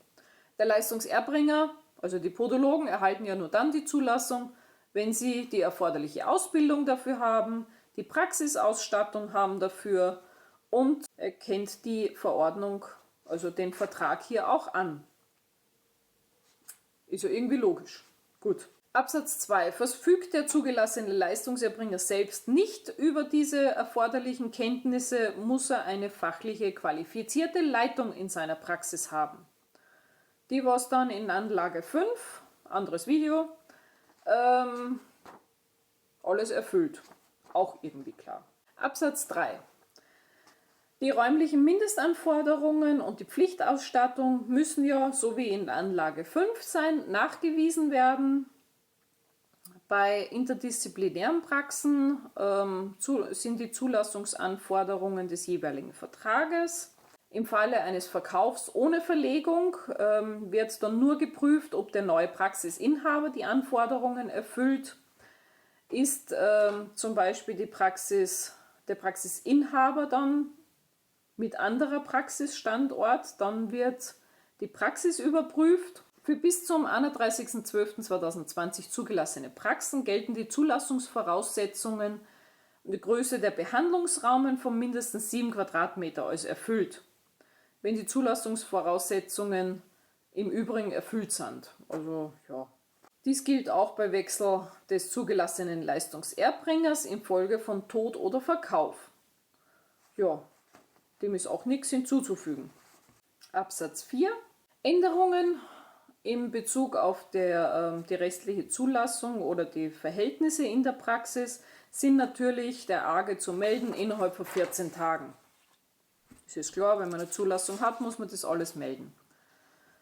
Der Leistungserbringer, also die Podologen, erhalten ja nur dann die Zulassung, wenn sie die erforderliche Ausbildung dafür haben, die Praxisausstattung haben dafür und er kennt die Verordnung, also den Vertrag hier auch an. Ist ja irgendwie logisch. Gut. Absatz 2. Verfügt der zugelassene Leistungserbringer selbst nicht über diese erforderlichen Kenntnisse, muss er eine fachliche qualifizierte Leitung in seiner Praxis haben. Die was dann in Anlage 5, anderes Video, alles erfüllt. Auch irgendwie klar. Absatz 3. Die räumlichen Mindestanforderungen und die Pflichtausstattung müssen ja, so wie in Anlage 5 sein, nachgewiesen werden. Bei interdisziplinären Praxen sind die Zulassungsanforderungen des jeweiligen Vertrages. Im Falle eines Verkaufs ohne Verlegung wird dann nur geprüft, ob der neue Praxisinhaber die Anforderungen erfüllt. Ist zum Beispiel der Praxisinhaber dann mit anderer Praxisstandort, dann wird die Praxis überprüft. Für bis zum 31.12.2020 zugelassene Praxen gelten die Zulassungsvoraussetzungen und die Größe der Behandlungsraumen von mindestens 7 Quadratmeter als erfüllt, wenn die Zulassungsvoraussetzungen im Übrigen erfüllt sind. Also ja. Dies gilt auch bei Wechsel des zugelassenen Leistungserbringers infolge von Tod oder Verkauf. Ja, dem ist auch nichts hinzuzufügen. Absatz 4. Änderungen in Bezug auf die restliche Zulassung oder die Verhältnisse in der Praxis sind natürlich der AGE zu melden innerhalb von 14 Tagen. Es ist klar, wenn man eine Zulassung hat, muss man das alles melden.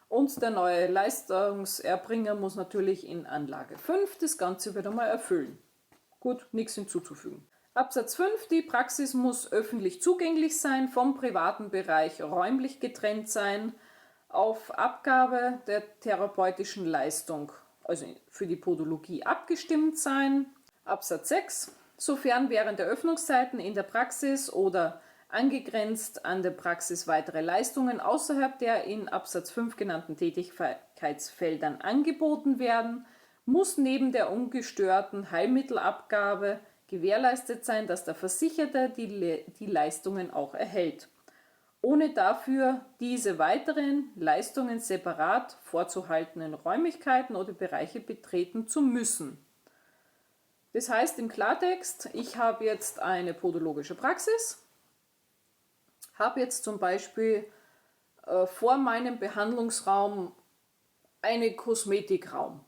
Und der neue Leistungserbringer muss natürlich in Anlage 5 das Ganze wieder mal erfüllen. Gut, nichts hinzuzufügen. Absatz 5. Die Praxis muss öffentlich zugänglich sein, vom privaten Bereich räumlich getrennt sein, auf Abgabe der therapeutischen Leistung, also für die Podologie, abgestimmt sein. Absatz 6. Sofern während der Öffnungszeiten in der Praxis oder angegrenzt an der Praxis weitere Leistungen außerhalb der in Absatz 5 genannten Tätigkeitsfeldern angeboten werden, muss neben der ungestörten Heilmittelabgabe gewährleistet sein, dass der Versicherte die Leistungen auch erhält, ohne dafür diese weiteren Leistungen separat vorzuhaltenen Räumlichkeiten oder Bereiche betreten zu müssen. Das heißt im Klartext, ich habe jetzt eine podologische Praxis, habe jetzt zum Beispiel vor meinem Behandlungsraum einen Kosmetikraum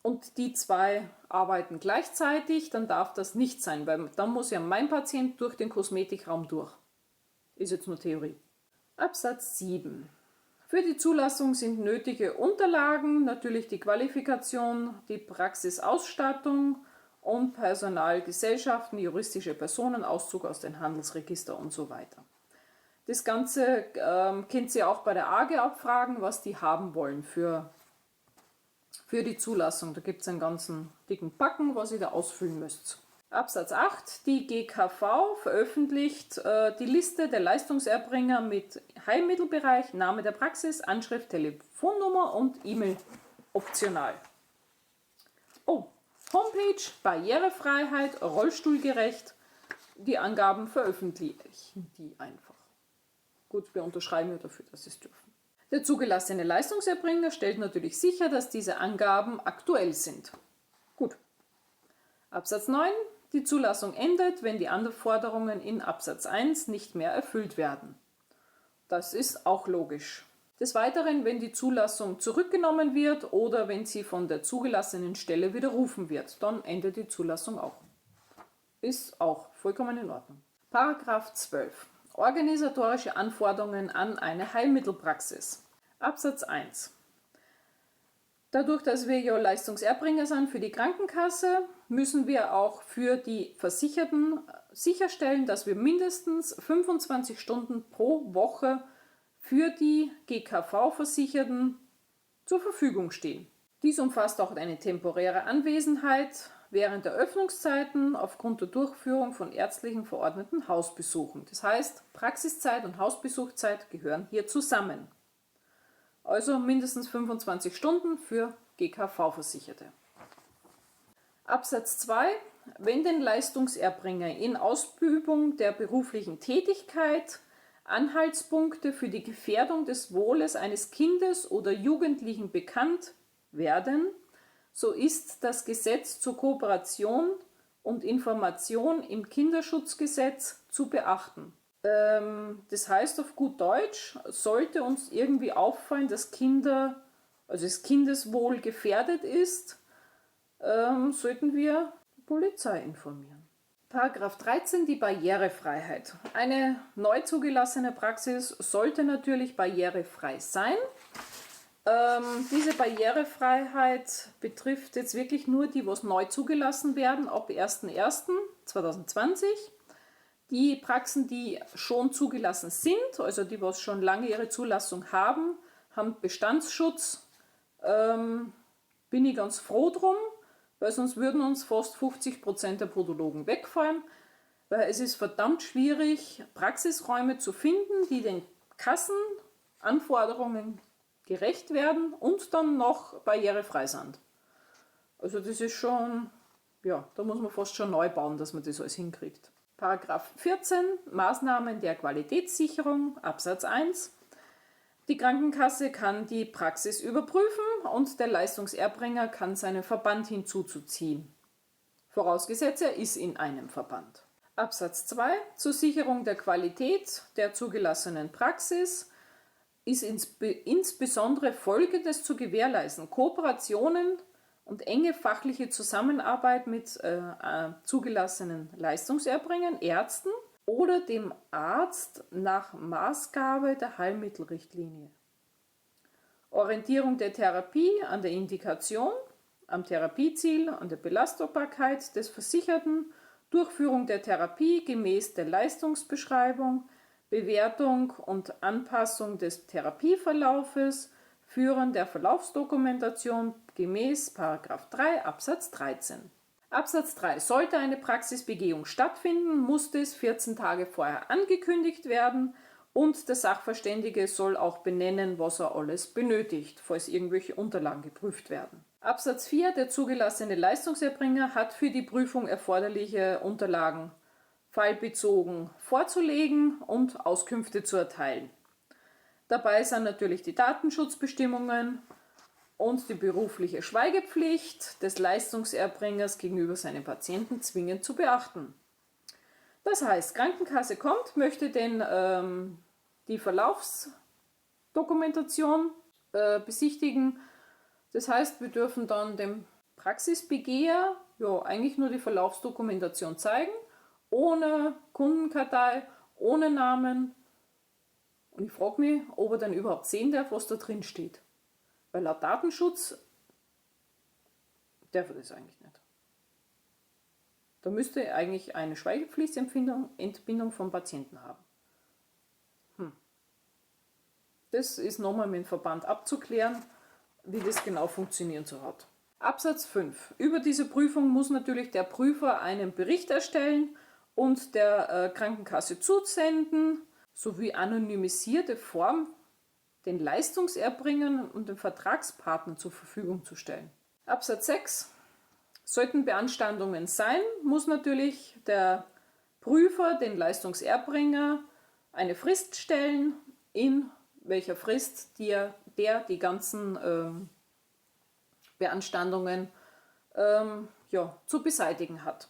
und die zwei arbeiten gleichzeitig, dann darf das nicht sein, weil dann muss ja mein Patient durch den Kosmetikraum durch. Ist jetzt nur Theorie. Absatz 7. Für die Zulassung sind nötige Unterlagen, natürlich die Qualifikation, die Praxisausstattung und Personalgesellschaften, juristische Personen, Auszug aus den Handelsregister und so weiter. Das Ganze könnt ihr auch bei der AGE abfragen, was die haben wollen für die Zulassung. Da gibt es einen ganzen dicken Packen, was ihr da ausfüllen müsst. Absatz 8. Die GKV veröffentlicht die Liste der Leistungserbringer mit Heilmittelbereich, Name der Praxis, Anschrift, Telefonnummer und E-Mail optional. Oh, Homepage, Barrierefreiheit, rollstuhlgerecht. Die Angaben veröffentlichen die einfach. Gut, wir unterschreiben ja dafür, dass sie es dürfen. Der zugelassene Leistungserbringer stellt natürlich sicher, dass diese Angaben aktuell sind. Gut, Absatz 9. Die Zulassung endet, wenn die Anforderungen in Absatz 1 nicht mehr erfüllt werden. Das ist auch logisch. Des Weiteren, wenn die Zulassung zurückgenommen wird oder wenn sie von der zugelassenen Stelle widerrufen wird, dann endet die Zulassung auch. Ist auch vollkommen in Ordnung. Paragraph 12. Organisatorische Anforderungen an eine Heilmittelpraxis. Absatz 1. Dadurch, dass wir ja Leistungserbringer sind für die Krankenkasse, müssen wir auch für die Versicherten sicherstellen, dass wir mindestens 25 Stunden pro Woche für die GKV-Versicherten zur Verfügung stehen. Dies umfasst auch eine temporäre Anwesenheit während der Öffnungszeiten aufgrund der Durchführung von ärztlichen verordneten Hausbesuchen. Das heißt, Praxiszeit und Hausbesuchzeit gehören hier zusammen. Also mindestens 25 Stunden für GKV-Versicherte. Absatz 2. Wenn den Leistungserbringer in Ausübung der beruflichen Tätigkeit Anhaltspunkte für die Gefährdung des Wohles eines Kindes oder Jugendlichen bekannt werden, so ist das Gesetz zur Kooperation und Information im Kinderschutzgesetz zu beachten. Das heißt auf gut Deutsch, sollte uns irgendwie auffallen, dass das Kindeswohl gefährdet ist, sollten wir die Polizei informieren. Paragraph 13, die Barrierefreiheit. Eine neu zugelassene Praxis sollte natürlich barrierefrei sein. Diese Barrierefreiheit betrifft jetzt wirklich nur die, was neu zugelassen werden ab 01.01.2020. Die Praxen, die schon zugelassen sind, also die, was schon lange ihre Zulassung haben, haben Bestandsschutz. Bin ich ganz froh drum, weil sonst würden uns fast 50% der Podologen wegfallen, weil es ist verdammt schwierig, Praxisräume zu finden, die den Kassenanforderungen gerecht werden und dann noch barrierefrei sind. Also das ist schon, ja, da muss man fast schon neu bauen, dass man das alles hinkriegt. Paragraph 14, Maßnahmen der Qualitätssicherung, Absatz 1. Die Krankenkasse kann die Praxis überprüfen und der Leistungserbringer kann seinen Verband hinzuziehen. Vorausgesetzt, er ist in einem Verband. Absatz 2. Zur Sicherung der Qualität der zugelassenen Praxis ist insbesondere Folgendes zu gewährleisten: Kooperationen und enge fachliche Zusammenarbeit mit zugelassenen Leistungserbringern, Ärzten oder dem Arzt nach Maßgabe der Heilmittelrichtlinie. Orientierung der Therapie an der Indikation, am Therapieziel, an der Belastbarkeit des Versicherten, Durchführung der Therapie gemäß der Leistungsbeschreibung, Bewertung und Anpassung des Therapieverlaufes, Führen der Verlaufsdokumentation gemäß § 3 Absatz 13. Absatz 3. Sollte eine Praxisbegehung stattfinden, muss es 14 Tage vorher angekündigt werden und der Sachverständige soll auch benennen, was er alles benötigt, falls irgendwelche Unterlagen geprüft werden. Absatz 4. Der zugelassene Leistungserbringer hat für die Prüfung erforderliche Unterlagen fallbezogen vorzulegen und Auskünfte zu erteilen. Dabei sind natürlich die Datenschutzbestimmungen und die berufliche Schweigepflicht des Leistungserbringers gegenüber seinen Patienten zwingend zu beachten. Das heißt, Krankenkasse kommt, möchte die Verlaufsdokumentation besichtigen. Das heißt, wir dürfen dann dem Praxisbegeher eigentlich nur die Verlaufsdokumentation zeigen, ohne Kundenkartei, ohne Namen. Und ich frage mich, ob er dann überhaupt sehen darf, was da drin steht. Weil laut Datenschutz darf er das eigentlich nicht. Da müsste er eigentlich eine Schweigepflichtentbindung vom Patienten haben. Das ist nochmal mit dem Verband abzuklären, wie das genau funktionieren so hat. Absatz 5. Über diese Prüfung muss natürlich der Prüfer einen Bericht erstellen und der Krankenkasse zusenden, sowie anonymisierte Form den Leistungserbringern und den Vertragspartnern zur Verfügung zu stellen. Absatz 6. Sollten Beanstandungen sein, muss natürlich der Prüfer den Leistungserbringer eine Frist stellen, in welcher Frist die ganzen Beanstandungen zu beseitigen hat.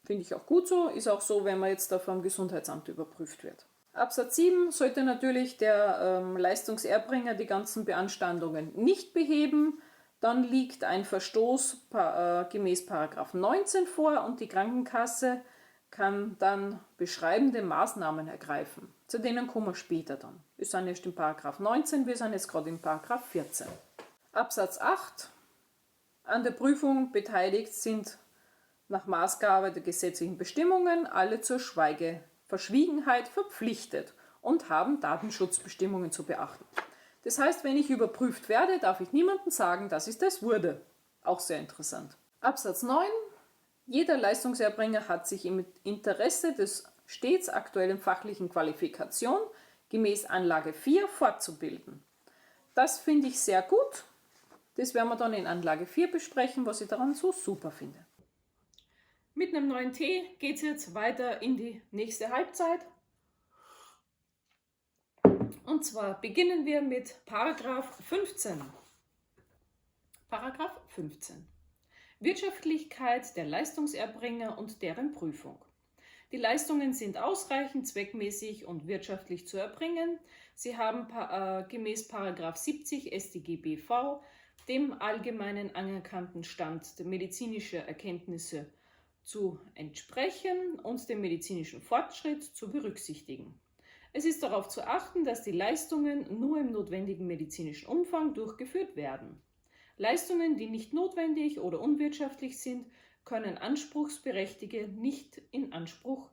Finde ich auch gut so, ist auch so, wenn man jetzt da vom Gesundheitsamt überprüft wird. Absatz 7 sollte natürlich der Leistungserbringer die ganzen Beanstandungen nicht beheben. Dann liegt ein Verstoß gemäß § 19 vor und die Krankenkasse kann dann beschreibende Maßnahmen ergreifen. Zu denen kommen wir später dann. Wir sind jetzt im § 19, wir sind jetzt gerade im § 14. Absatz 8. An der Prüfung beteiligt sind nach Maßgabe der gesetzlichen Bestimmungen alle zur Verschwiegenheit verpflichtet und haben Datenschutzbestimmungen zu beachten. Das heißt, wenn ich überprüft werde, darf ich niemandem sagen, dass ich das wurde. Auch sehr interessant. Absatz 9. Jeder Leistungserbringer hat sich im Interesse des stets aktuellen fachlichen Qualifikation gemäß Anlage 4 fortzubilden. Das finde ich sehr gut. Das werden wir dann in Anlage 4 besprechen, was ich daran so super finde. Mit einem neuen Tee geht es jetzt weiter in die nächste Halbzeit. Und zwar beginnen wir mit § 15. § 15. Wirtschaftlichkeit der Leistungserbringer und deren Prüfung. Die Leistungen sind ausreichend, zweckmäßig und wirtschaftlich zu erbringen. Sie haben gemäß § 70 StGBV dem allgemeinen anerkannten Stand der medizinischen Erkenntnisse zu entsprechen und den medizinischen Fortschritt zu berücksichtigen. Es ist darauf zu achten, dass die Leistungen nur im notwendigen medizinischen Umfang durchgeführt werden. Leistungen, die nicht notwendig oder unwirtschaftlich sind, können Anspruchsberechtigte nicht beanspruchen,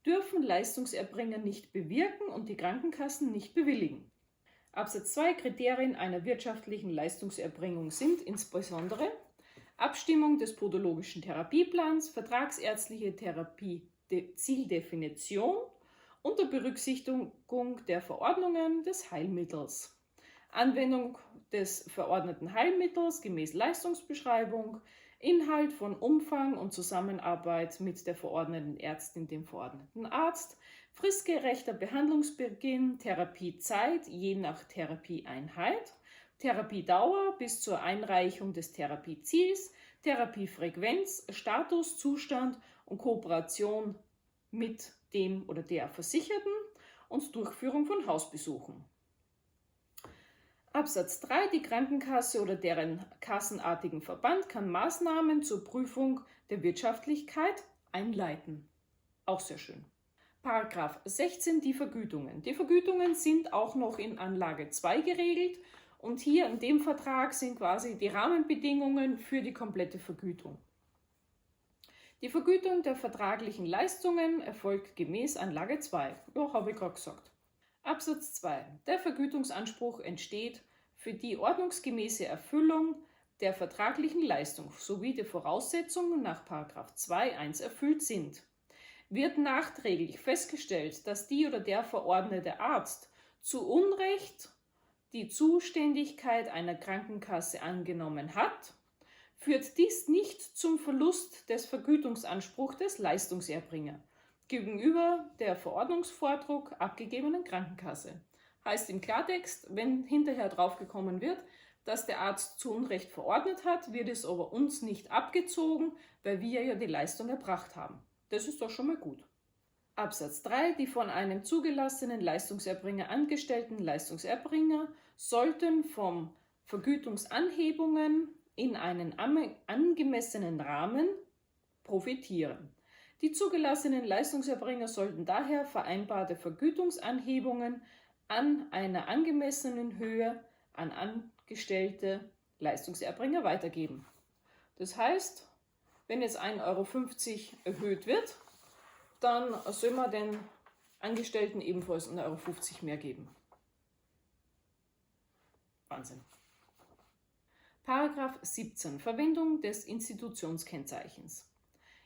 dürfen Leistungserbringer nicht bewirken und die Krankenkassen nicht bewilligen. Absatz 2 Kriterien einer wirtschaftlichen Leistungserbringung sind insbesondere Abstimmung des podologischen Therapieplans, vertragsärztliche Therapiezieldefinition unter Berücksichtigung der Verordnungen des Heilmittels, Anwendung des verordneten Heilmittels gemäß Leistungsbeschreibung, Inhalt von Umfang und Zusammenarbeit mit der verordneten Ärztin, dem verordneten Arzt, fristgerechter Behandlungsbeginn, Therapiezeit je nach Therapieeinheit, Therapiedauer bis zur Einreichung des Therapieziels, Therapiefrequenz, Status, Zustand und Kooperation mit dem oder der Versicherten und Durchführung von Hausbesuchen. Absatz 3. Die Krankenkasse oder deren kassenartigen Verband kann Maßnahmen zur Prüfung der Wirtschaftlichkeit einleiten. Auch sehr schön. Paragraph 16. Die Vergütungen. Die Vergütungen sind auch noch in Anlage 2 geregelt und hier in dem Vertrag sind quasi die Rahmenbedingungen für die komplette Vergütung. Die Vergütung der vertraglichen Leistungen erfolgt gemäß Anlage 2. Ja, habe ich gerade gesagt. Absatz 2. Der Vergütungsanspruch entsteht für die ordnungsgemäße Erfüllung der vertraglichen Leistung sowie die Voraussetzungen nach § 2(1) erfüllt sind. Wird nachträglich festgestellt, dass die oder der verordnete Arzt zu Unrecht die Zuständigkeit einer Krankenkasse angenommen hat, führt dies nicht zum Verlust des Vergütungsanspruchs des Leistungserbringers gegenüber der Verordnungsvordruck abgegebenen Krankenkasse. Heißt im Klartext, wenn hinterher draufgekommen wird, dass der Arzt zu Unrecht verordnet hat, wird es aber uns nicht abgezogen, weil wir ja die Leistung erbracht haben. Das ist doch schon mal gut. Absatz 3. Die von einem zugelassenen Leistungserbringer angestellten Leistungserbringer sollten von Vergütungsanhebungen in einen angemessenen Rahmen profitieren. Die zugelassenen Leistungserbringer sollten daher vereinbarte Vergütungsanhebungen an einer angemessenen Höhe an angestellte Leistungserbringer weitergeben. Das heißt, wenn jetzt 1,50 € erhöht wird, dann soll man den Angestellten ebenfalls 1,50 € mehr geben. Wahnsinn. Paragraph 17. Verwendung des Institutionskennzeichens.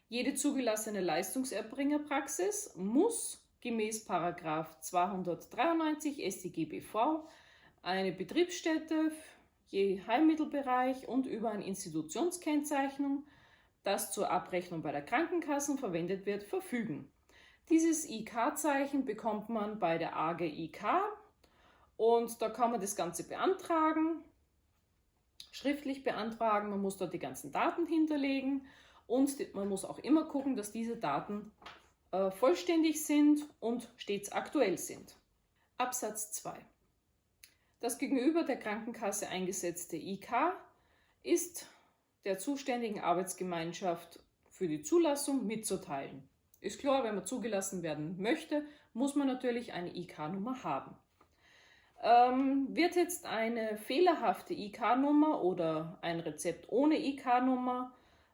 Jede zugelassene Leistungserbringerpraxis muss gemäß Paragraph 293 StGBV eine Betriebsstätte je Heilmittelbereich und über eine Institutionskennzeichnung, das zur Abrechnung bei der Krankenkasse verwendet wird, verfügen. Dieses IK-Zeichen bekommt man bei der AGIK und da kann man das Ganze beantragen. schriftlich beantragen, man muss dort die ganzen Daten hinterlegen und man muss auch immer gucken, dass diese Daten vollständig sind und stets aktuell sind. Absatz 2. Das gegenüber der Krankenkasse eingesetzte IK ist der zuständigen Arbeitsgemeinschaft für die Zulassung mitzuteilen. Ist klar, wenn man zugelassen werden möchte, muss man natürlich eine IK-Nummer haben. Wird jetzt eine fehlerhafte IK-Nummer oder ein Rezept ohne IK-Nummer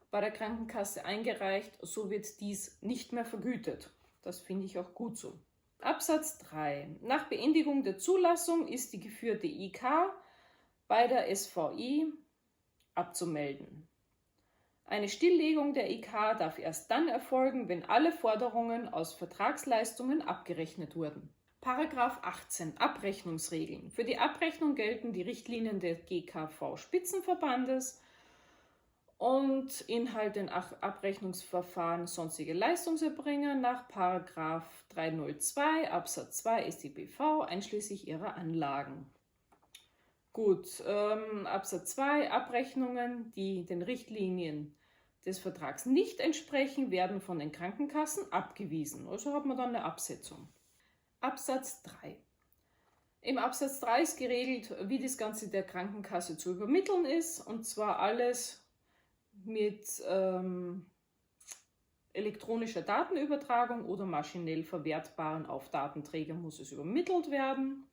bei der Krankenkasse eingereicht, so wird dies nicht mehr vergütet. Das finde ich auch gut so. Absatz 3. Nach Beendigung der Zulassung ist die geführte IK bei der SVI abzumelden. Eine Stilllegung der IK darf erst dann erfolgen, wenn alle Forderungen aus Vertragsleistungen abgerechnet wurden. Paragraph 18 Abrechnungsregeln. Für die Abrechnung gelten die Richtlinien des GKV Spitzenverbandes und Inhalt in Abrechnungsverfahren sonstige Leistungserbringer nach Paragraph 302 Absatz 2 StBV einschließlich ihrer Anlagen. Gut, Absatz 2 Abrechnungen, die den Richtlinien des Vertrags nicht entsprechen, werden von den Krankenkassen abgewiesen. Also hat man dann eine Absetzung. Absatz 3. Im Absatz 3 ist geregelt, wie das Ganze der Krankenkasse zu übermitteln ist, und zwar alles mit elektronischer Datenübertragung oder maschinell verwertbaren auf Datenträger muss es übermittelt werden.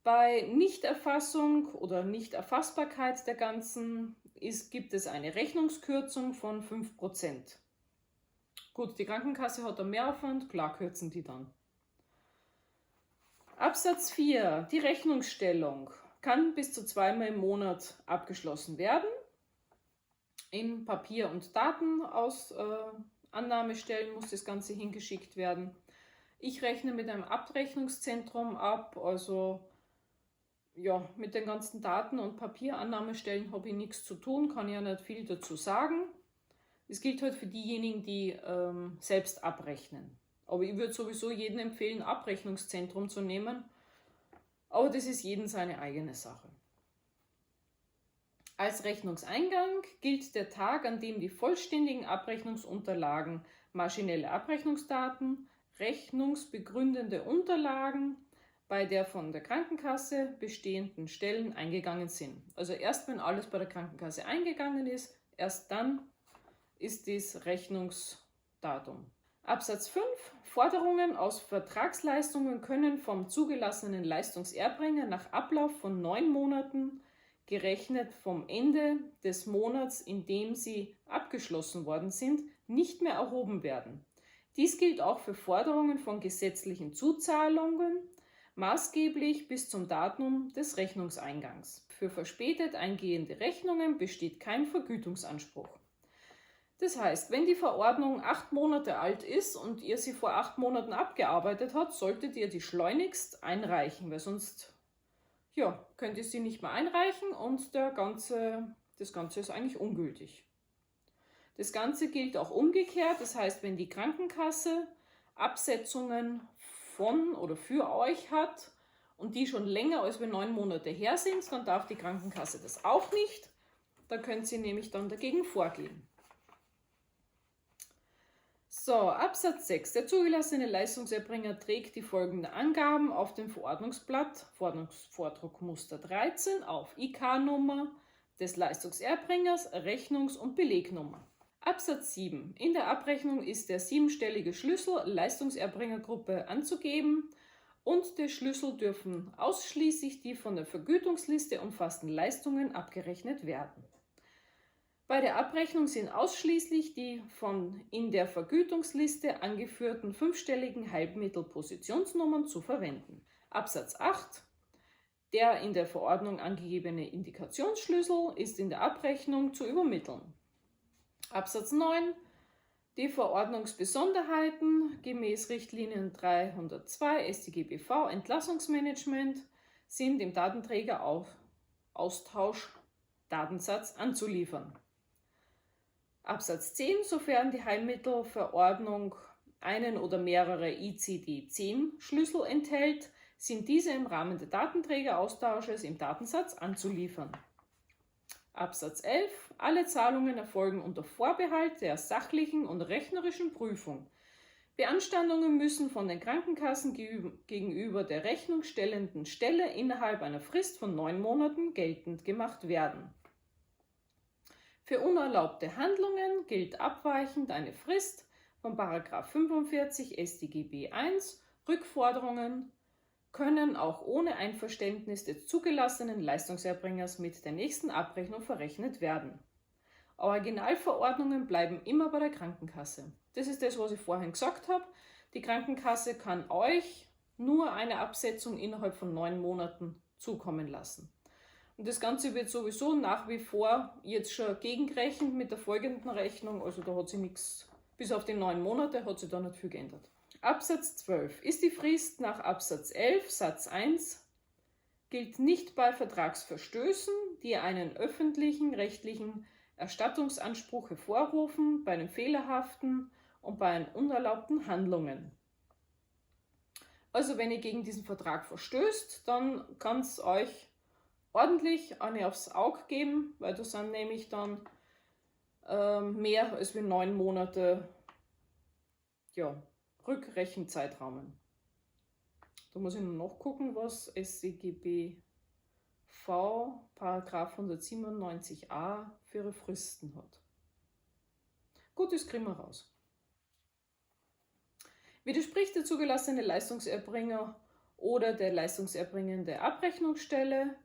Bei Nichterfassung oder Nichterfassbarkeit der ganzen gibt es eine Rechnungskürzung von 5%. Gut, die Krankenkasse hat da Mehraufwand, klar kürzen die dann. Absatz 4. Die Rechnungsstellung kann bis zu 2-mal im Monat abgeschlossen werden. In Papier- und Datenannahmestellen muss das Ganze hingeschickt werden. Ich rechne mit einem Abrechnungszentrum ab, also ja, mit den ganzen Daten- und Papierannahmestellen habe ich nichts zu tun, kann ja nicht viel dazu sagen. Es gilt halt für diejenigen, die selbst abrechnen. Aber ich würde sowieso jedem empfehlen, ein Abrechnungszentrum zu nehmen. Aber das ist jedem seine eigene Sache. Als Rechnungseingang gilt der Tag, an dem die vollständigen Abrechnungsunterlagen, maschinelle Abrechnungsdaten, rechnungsbegründende Unterlagen bei der von der Krankenkasse bestehenden Stellen eingegangen sind. Also erst wenn alles bei der Krankenkasse eingegangen ist, erst dann ist das Rechnungsdatum. Absatz 5. Forderungen aus Vertragsleistungen können vom zugelassenen Leistungserbringer nach Ablauf von 9 Monaten, gerechnet vom Ende des Monats, in dem sie abgeschlossen worden sind, nicht mehr erhoben werden. Dies gilt auch für Forderungen von gesetzlichen Zuzahlungen, maßgeblich bis zum Datum des Rechnungseingangs. Für verspätet eingehende Rechnungen besteht kein Vergütungsanspruch. Das heißt, wenn die Verordnung 8 Monate alt ist und ihr sie vor 8 Monaten abgearbeitet habt, solltet ihr die schleunigst einreichen, weil sonst könnt ihr sie nicht mehr einreichen und das Ganze ist eigentlich ungültig. Das Ganze gilt auch umgekehrt, das heißt, wenn die Krankenkasse Absetzungen von oder für euch hat und die schon länger als 9 Monate her sind, dann darf die Krankenkasse das auch nicht. Da könnt ihr nämlich dann dagegen vorgehen. So, Absatz 6. Der zugelassene Leistungserbringer trägt die folgenden Angaben auf dem Verordnungsblatt, Verordnungsvordruckmuster 13, auf IK-Nummer des Leistungserbringers, Rechnungs- und Belegnummer. Absatz 7. In der Abrechnung ist der 7-stellige Schlüssel Leistungserbringergruppe anzugeben und der Schlüssel dürfen ausschließlich die von der Vergütungsliste umfassten Leistungen abgerechnet werden. Bei der Abrechnung sind ausschließlich die von in der Vergütungsliste angeführten 5-stelligen Halbmittelpositionsnummern zu verwenden. Absatz 8. Der in der Verordnung angegebene Indikationsschlüssel ist in der Abrechnung zu übermitteln. Absatz 9. Die Verordnungsbesonderheiten gemäß Richtlinien 302 StGBV Entlassungsmanagement sind im Datenträger Austausch Datensatz anzuliefern. Absatz 10. Sofern die Heilmittelverordnung einen oder mehrere ICD-10-Schlüssel enthält, sind diese im Rahmen des Datenträgeraustausches im Datensatz anzuliefern. Absatz 11. Alle Zahlungen erfolgen unter Vorbehalt der sachlichen und rechnerischen Prüfung. Beanstandungen müssen von den Krankenkassen gegenüber der rechnungsstellenden Stelle innerhalb einer Frist von 9 Monaten geltend gemacht werden. Für unerlaubte Handlungen gilt abweichend eine Frist von § 45 StGB I. Rückforderungen können auch ohne Einverständnis des zugelassenen Leistungserbringers mit der nächsten Abrechnung verrechnet werden. Originalverordnungen bleiben immer bei der Krankenkasse. Das ist das, was ich vorhin gesagt habe. Die Krankenkasse kann euch nur eine Absetzung innerhalb von 9 Monaten zukommen lassen. Und das Ganze wird sowieso nach wie vor jetzt schon gegengerechnet mit der folgenden Rechnung. Also da hat sich nichts, bis auf die 9 Monate hat sich da nicht viel geändert. Absatz 12. Ist die Frist nach Absatz 11 Satz 1, gilt nicht bei Vertragsverstößen, die einen öffentlichen rechtlichen Erstattungsanspruch hervorrufen, bei den fehlerhaften und bei den unerlaubten Handlungen. Also wenn ihr gegen diesen Vertrag verstößt, dann kann es euch ordentlich eine aufs Auge geben, weil das sind nämlich dann mehr als 9 Monate Rückrechenzeitraum. Da muss ich noch nachgucken, was StGB V, Paragraph 197a für ihre Fristen hat. Gut, das kriegen wir raus. Widerspricht der zugelassene Leistungserbringer oder der leistungserbringende Abrechnungsstelle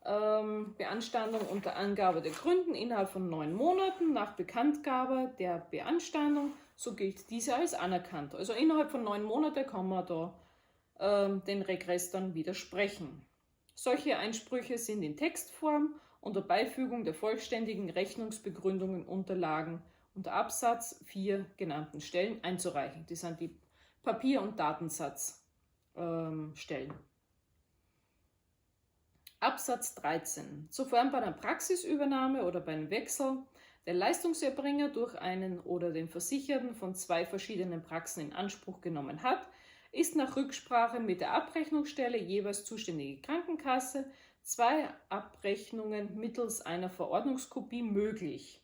Beanstandung unter Angabe der Gründen innerhalb von 9 Monaten nach Bekanntgabe der Beanstandung, so gilt diese als anerkannt. Also innerhalb von 9 Monaten kann man da den Regress dann widersprechen. Solche Einsprüche sind in Textform unter Beifügung der vollständigen Rechnungsbegründungen Unterlagen unter Absatz 4 genannten Stellen einzureichen. Die sind die Papier- und Datensatzstellen. Absatz 13. Sofern bei einer Praxisübernahme oder beim Wechsel der Leistungserbringer durch einen oder den Versicherten von 2 verschiedenen Praxen in Anspruch genommen hat, ist nach Rücksprache mit der Abrechnungsstelle jeweils zuständige Krankenkasse 2 Abrechnungen mittels einer Verordnungskopie möglich.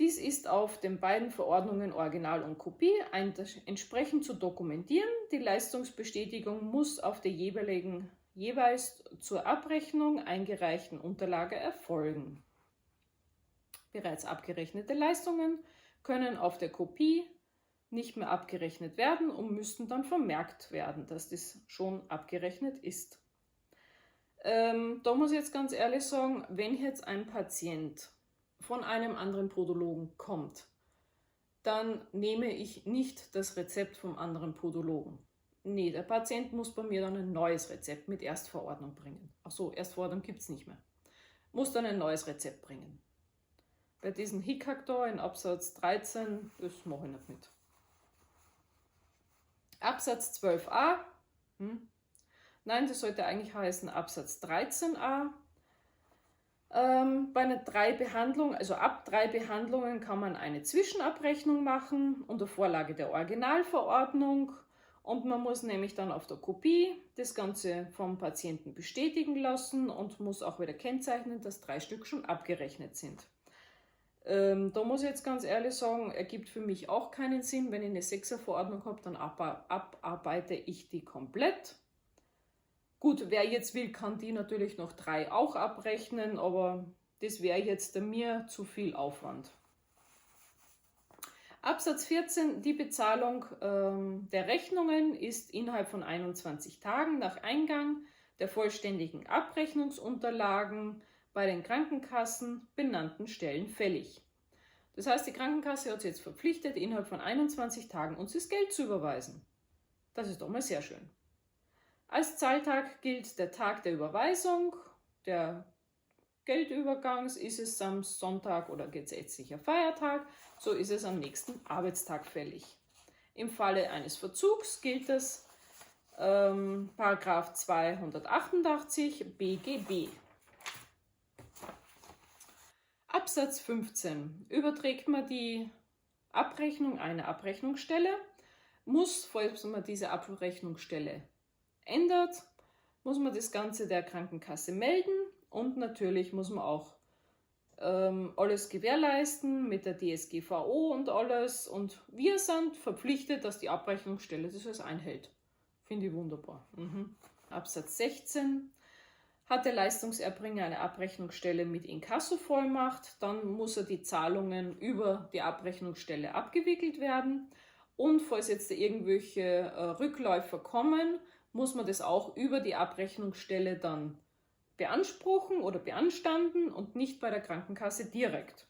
Dies ist auf den beiden Verordnungen Original und Kopie entsprechend zu dokumentieren. Die Leistungsbestätigung muss auf der jeweils zur Abrechnung eingereichten Unterlage erfolgen. Bereits abgerechnete Leistungen können auf der Kopie nicht mehr abgerechnet werden und müssten dann vermerkt werden, dass das schon abgerechnet ist. Da muss ich jetzt ganz ehrlich sagen, wenn jetzt ein Patient von einem anderen Podologen kommt, dann nehme ich nicht das Rezept vom anderen Podologen. Nee, der Patient muss bei mir dann ein neues Rezept mit Erstverordnung bringen. Achso, Erstverordnung gibt es nicht mehr. Muss dann ein neues Rezept bringen. Bei diesem Hickhack da in Absatz 13, das mache ich nicht mit. Absatz 12a, nein, das sollte eigentlich heißen Absatz 13a. Bei einer 3 Behandlungen, also ab 3 Behandlungen kann man eine Zwischenabrechnung machen unter Vorlage der Originalverordnung. Und man muss nämlich dann auf der Kopie das Ganze vom Patienten bestätigen lassen und muss auch wieder kennzeichnen, dass 3 Stück schon abgerechnet sind. Da muss ich jetzt ganz ehrlich sagen, ergibt für mich auch keinen Sinn. Wenn ich eine 6er-Verordnung habe, dann abarbeite ich die komplett. Gut, wer jetzt will, kann die natürlich noch 3 auch abrechnen, aber das wäre jetzt mir zu viel Aufwand. Absatz 14. Die Bezahlung der Rechnungen ist innerhalb von 21 Tagen nach Eingang der vollständigen Abrechnungsunterlagen bei den Krankenkassen benannten Stellen fällig. Das heißt, die Krankenkasse hat sich jetzt verpflichtet, innerhalb von 21 Tagen uns das Geld zu überweisen. Das ist doch mal sehr schön. Als Zahltag gilt der Tag der Überweisung, der Geldübergangs. Ist es am Sonntag oder gesetzlicher Feiertag, so ist es am nächsten Arbeitstag fällig. Im Falle eines Verzugs gilt es Paragraph 288 BGB. Absatz 15. Überträgt man die Abrechnung einer Abrechnungsstelle, muss, falls man diese Abrechnungsstelle ändert, muss man das Ganze der Krankenkasse melden und natürlich muss man auch alles gewährleisten mit der DSGVO und alles. Und wir sind verpflichtet, dass die Abrechnungsstelle das alles einhält. Finde ich wunderbar. Absatz 16. Hat der Leistungserbringer eine Abrechnungsstelle mit Inkassovollmacht, dann muss die Zahlungen über die Abrechnungsstelle abgewickelt werden. Und falls jetzt irgendwelche Rückläufer kommen, muss man das auch über die Abrechnungsstelle dann beanspruchen oder beanstanden und nicht bei der Krankenkasse direkt.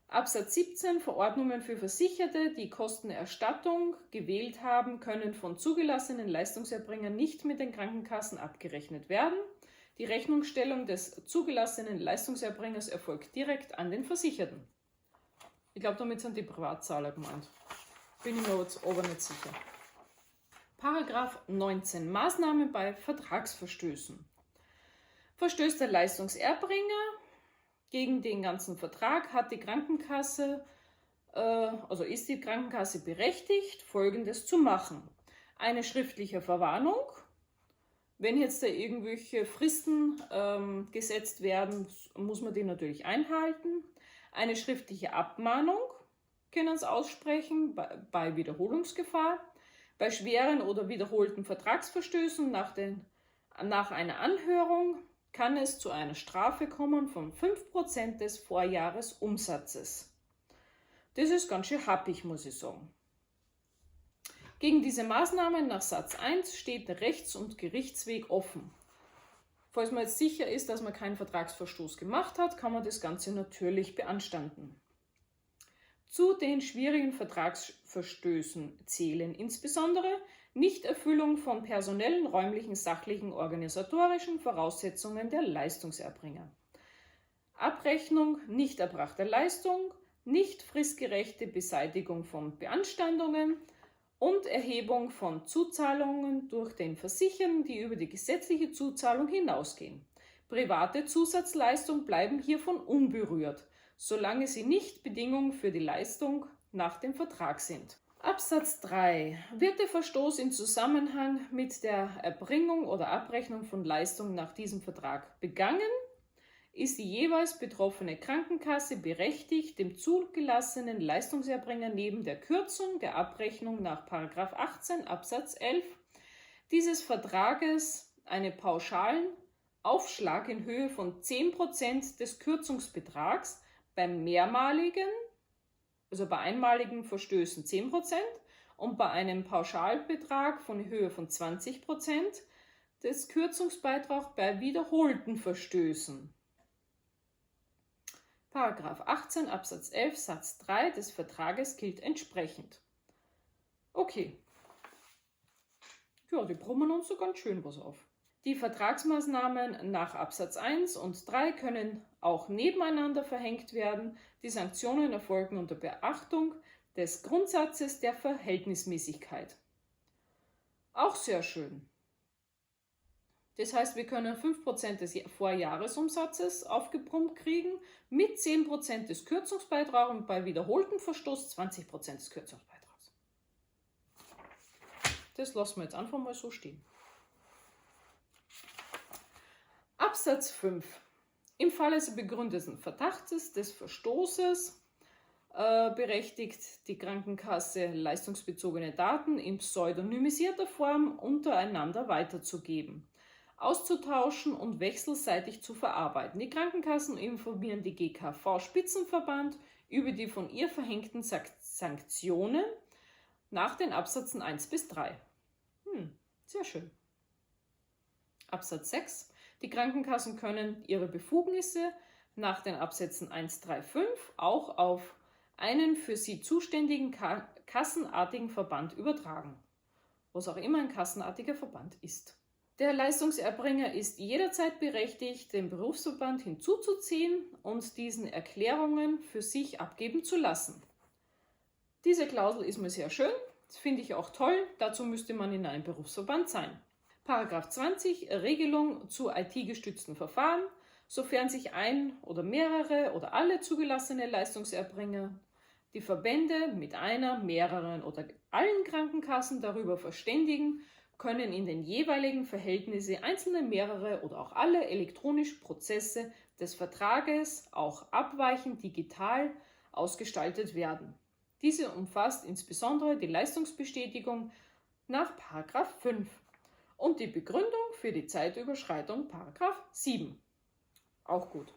Absatz 17. Verordnungen für Versicherte, die Kostenerstattung gewählt haben, können von zugelassenen Leistungserbringern nicht mit den Krankenkassen abgerechnet werden. Die Rechnungsstellung des zugelassenen Leistungserbringers erfolgt direkt an den Versicherten. Ich glaube, damit sind die Privatzahler gemeint. Bin ich mir jetzt aber nicht sicher. Paragraph 19. Maßnahmen bei Vertragsverstößen. Verstößt der Leistungserbringer gegen den ganzen Vertrag, hat die Krankenkasse, ist die Krankenkasse berechtigt, Folgendes zu machen. Eine schriftliche Verwarnung, wenn jetzt da irgendwelche Fristen gesetzt werden, muss man die natürlich einhalten. Eine schriftliche Abmahnung können Sie aussprechen bei Wiederholungsgefahr. Bei schweren oder wiederholten Vertragsverstößen nach einer Anhörung kann es zu einer Strafe kommen von 5% des Vorjahresumsatzes. Das ist ganz schön happig, muss ich sagen. Gegen diese Maßnahmen nach Satz 1 steht der Rechts- und Gerichtsweg offen. Falls man jetzt sicher ist, dass man keinen Vertragsverstoß gemacht hat, kann man das Ganze natürlich beanstanden. Zu den schwierigen Vertragsverstößen zählen insbesondere Nichterfüllung von personellen, räumlichen, sachlichen, organisatorischen Voraussetzungen der Leistungserbringer. Abrechnung nicht erbrachter Leistung, nicht fristgerechte Beseitigung von Beanstandungen und Erhebung von Zuzahlungen durch den Versicherten, die über die gesetzliche Zuzahlung hinausgehen. Private Zusatzleistungen bleiben hiervon unberührt, solange sie nicht Bedingung für die Leistung nach dem Vertrag sind. Absatz 3. Wird der Verstoß in Zusammenhang mit der Erbringung oder Abrechnung von Leistungen nach diesem Vertrag begangen, ist die jeweils betroffene Krankenkasse berechtigt, dem zugelassenen Leistungserbringer neben der Kürzung der Abrechnung nach § 18 Absatz 11 dieses Vertrages einen pauschalen Aufschlag in Höhe von 10% des Kürzungsbetrags beim mehrmaligen, also bei einmaligen Verstößen 10% und bei einem Pauschalbetrag von Höhe von 20% des Kürzungsbeitrags bei wiederholten Verstößen. Paragraph 18 Absatz 11 Satz 3 des Vertrages gilt entsprechend. Okay. Ja, die brummen uns so ganz schön was auf. Die Vertragsmaßnahmen nach Absatz 1 und 3 können auch nebeneinander verhängt werden. Die Sanktionen erfolgen unter Beachtung des Grundsatzes der Verhältnismäßigkeit. Auch sehr schön. Das heißt, wir können 5% des Vorjahresumsatzes aufgebrummt kriegen, mit 10% des Kürzungsbeitrags und bei wiederholtem Verstoß 20% des Kürzungsbeitrags. Das lassen wir jetzt einfach mal so stehen. Absatz 5. Im Fall eines begründeten Verdachtes des Verstoßes berechtigt die Krankenkasse, leistungsbezogene Daten in pseudonymisierter Form untereinander weiterzugeben, auszutauschen und wechselseitig zu verarbeiten. Die Krankenkassen informieren die GKV-Spitzenverband über die von ihr verhängten Sanktionen nach den Absätzen 1 bis 3. Sehr schön. Absatz 6. Die Krankenkassen können ihre Befugnisse nach den Absätzen 1, 3, 5 auch auf einen für sie zuständigen kassenartigen Verband übertragen, was auch immer ein kassenartiger Verband ist. Der Leistungserbringer ist jederzeit berechtigt, den Berufsverband hinzuzuziehen und diesen Erklärungen für sich abgeben zu lassen. Diese Klausel ist mir sehr schön, das finde ich auch toll, dazu müsste man in einem Berufsverband sein. Paragraph 20, Regelung zu IT-gestützten Verfahren. Sofern sich ein oder mehrere oder alle zugelassene Leistungserbringer, die Verbände mit einer, mehreren oder allen Krankenkassen darüber verständigen, können in den jeweiligen Verhältnissen einzelne, mehrere oder auch alle elektronischen Prozesse des Vertrages, auch abweichend digital, ausgestaltet werden. Diese umfasst insbesondere die Leistungsbestätigung nach § 5 und die Begründung für die Zeitüberschreitung § 7. Auch gut.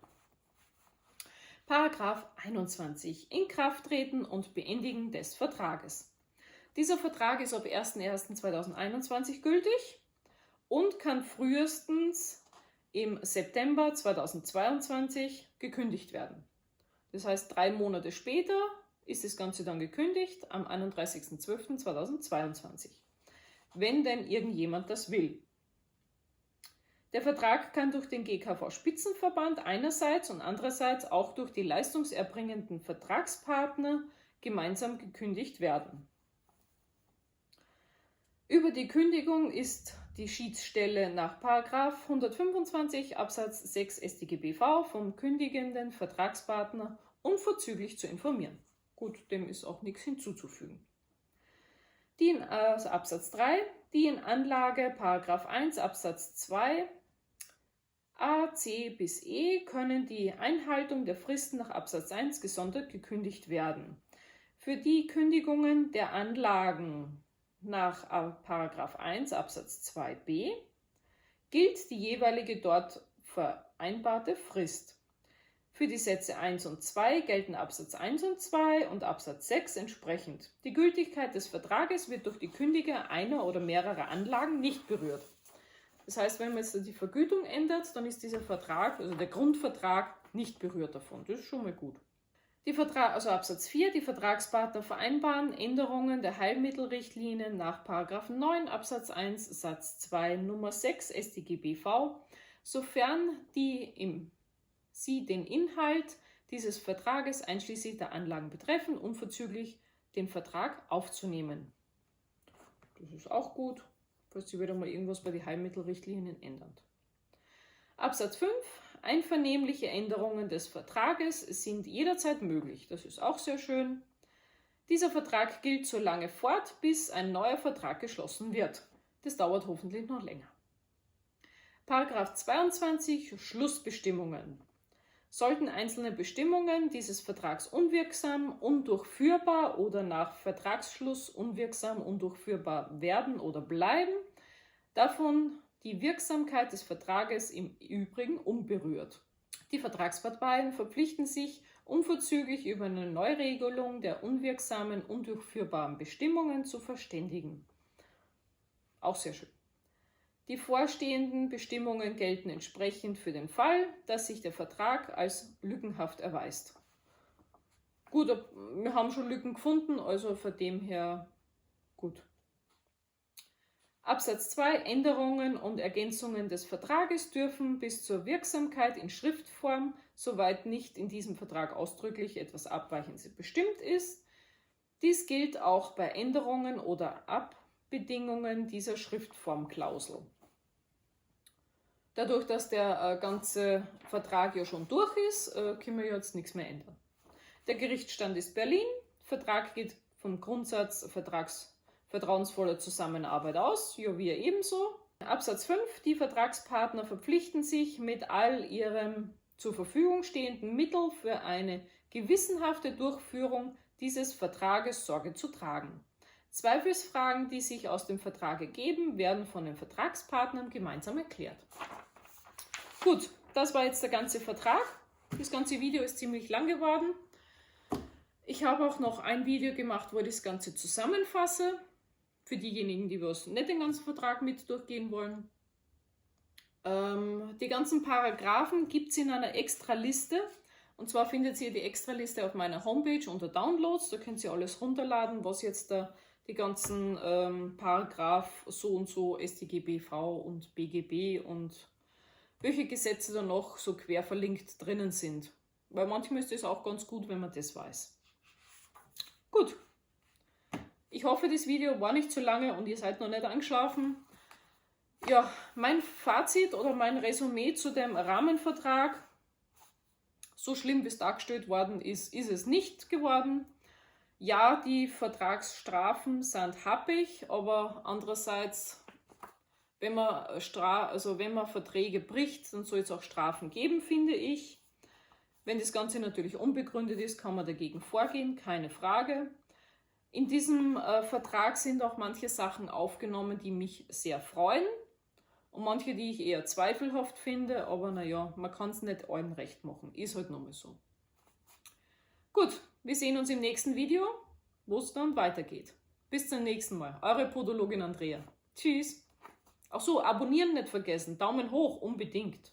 § 21. Inkrafttreten und Beendigen des Vertrages. Dieser Vertrag ist ab 01.01.2021 gültig und kann frühestens im September 2022 gekündigt werden. Das heißt, 3 Monate später ist das Ganze dann gekündigt, am 31.12.2022, wenn denn irgendjemand das will. Der Vertrag kann durch den GKV-Spitzenverband einerseits und andererseits auch durch die leistungserbringenden Vertragspartner gemeinsam gekündigt werden. Über die Kündigung ist die Schiedsstelle nach § 125 Absatz 6 StGBV vom kündigenden Vertragspartner unverzüglich zu informieren. Gut, dem ist auch nichts hinzuzufügen. Absatz 3. Die in Anlage § 1 Absatz 2 a, c bis e können die Einhaltung der Fristen nach Absatz 1 gesondert gekündigt werden. Für die Kündigungen der Anlagen nach § 1 Absatz 2b gilt die jeweilige dort vereinbarte Frist. Für die Sätze 1 und 2 gelten Absatz 1 und 2 und Absatz 6 entsprechend. Die Gültigkeit des Vertrages wird durch die Kündiger einer oder mehrerer Anlagen nicht berührt. Das heißt, wenn man jetzt die Vergütung ändert, dann ist dieser Vertrag, also der Grundvertrag, nicht berührt davon. Das ist schon mal gut. Absatz 4, die Vertragspartner vereinbaren Änderungen der Heilmittelrichtlinien nach § 9 Absatz 1 Satz 2 Nummer 6 StGBV, sofern sie den Inhalt dieses Vertrages einschließlich der Anlagen betreffen, unverzüglich den Vertrag aufzunehmen. Das ist auch gut, falls sich wieder mal irgendwas bei den Heilmittelrichtlinien ändert. Absatz 5. Einvernehmliche Änderungen des Vertrages sind jederzeit möglich. Das ist auch sehr schön. Dieser Vertrag gilt so lange fort, bis ein neuer Vertrag geschlossen wird. Das dauert hoffentlich noch länger. § 22. Schlussbestimmungen. Sollten einzelne Bestimmungen dieses Vertrags unwirksam, undurchführbar oder nach Vertragsschluss unwirksam, undurchführbar werden oder bleiben, davon die Wirksamkeit des Vertrages im Übrigen unberührt. Die Vertragsparteien verpflichten sich, unverzüglich über eine Neuregelung der unwirksamen, undurchführbaren Bestimmungen zu verständigen. Auch sehr schön. Die vorstehenden Bestimmungen gelten entsprechend für den Fall, dass sich der Vertrag als lückenhaft erweist. Gut, wir haben schon Lücken gefunden, also von dem her gut. Absatz 2. Änderungen und Ergänzungen des Vertrages dürfen bis zur Wirksamkeit in Schriftform, soweit nicht in diesem Vertrag ausdrücklich etwas Abweichendes bestimmt ist. Dies gilt auch bei Änderungen oder Abbedingungen dieser Schriftformklausel. Dadurch, dass der ganze Vertrag ja schon durch ist, können wir jetzt nichts mehr ändern. Der Gerichtsstand ist Berlin. Vertrag geht vom Grundsatz vertrauensvoller Zusammenarbeit aus, ja, wir ebenso. Absatz 5. Die Vertragspartner verpflichten sich, mit all ihrem zur Verfügung stehenden Mitteln für eine gewissenhafte Durchführung dieses Vertrages Sorge zu tragen. Zweifelsfragen, die sich aus dem Vertrag ergeben, werden von den Vertragspartnern gemeinsam erklärt. Gut, das war jetzt der ganze Vertrag. Das ganze Video ist ziemlich lang geworden. Ich habe auch noch ein Video gemacht, wo ich das Ganze zusammenfasse. Für diejenigen, die nicht den ganzen Vertrag mit durchgehen wollen. Die ganzen Paragraphen gibt es in einer Extra-Liste. Und zwar findet ihr die Extra-Liste auf meiner Homepage unter Downloads. Da könnt ihr alles runterladen, was jetzt da die ganzen Paragraph so und so, StGBV und BGB und welche Gesetze da noch so quer verlinkt drinnen sind. Weil manchmal ist es auch ganz gut, wenn man das weiß. Gut. Ich hoffe, das Video war nicht zu lange und ihr seid noch nicht eingeschlafen. Ja, mein Fazit oder mein Resümee zu dem Rahmenvertrag. So schlimm, wie es dargestellt worden ist, ist es nicht geworden. Ja, die Vertragsstrafen sind happig, aber andererseits wenn man, wenn man Verträge bricht, dann soll es auch Strafen geben, finde ich. Wenn das Ganze natürlich unbegründet ist, kann man dagegen vorgehen, keine Frage. In diesem Vertrag sind auch manche Sachen aufgenommen, die mich sehr freuen und manche, die ich eher zweifelhaft finde, aber naja, man kann es nicht allen recht machen, ist halt nun mal so. Gut, wir sehen uns im nächsten Video, wo es dann weitergeht. Bis zum nächsten Mal, eure Podologin Andrea. Tschüss. Ach so, abonnieren nicht vergessen, Daumen hoch, unbedingt.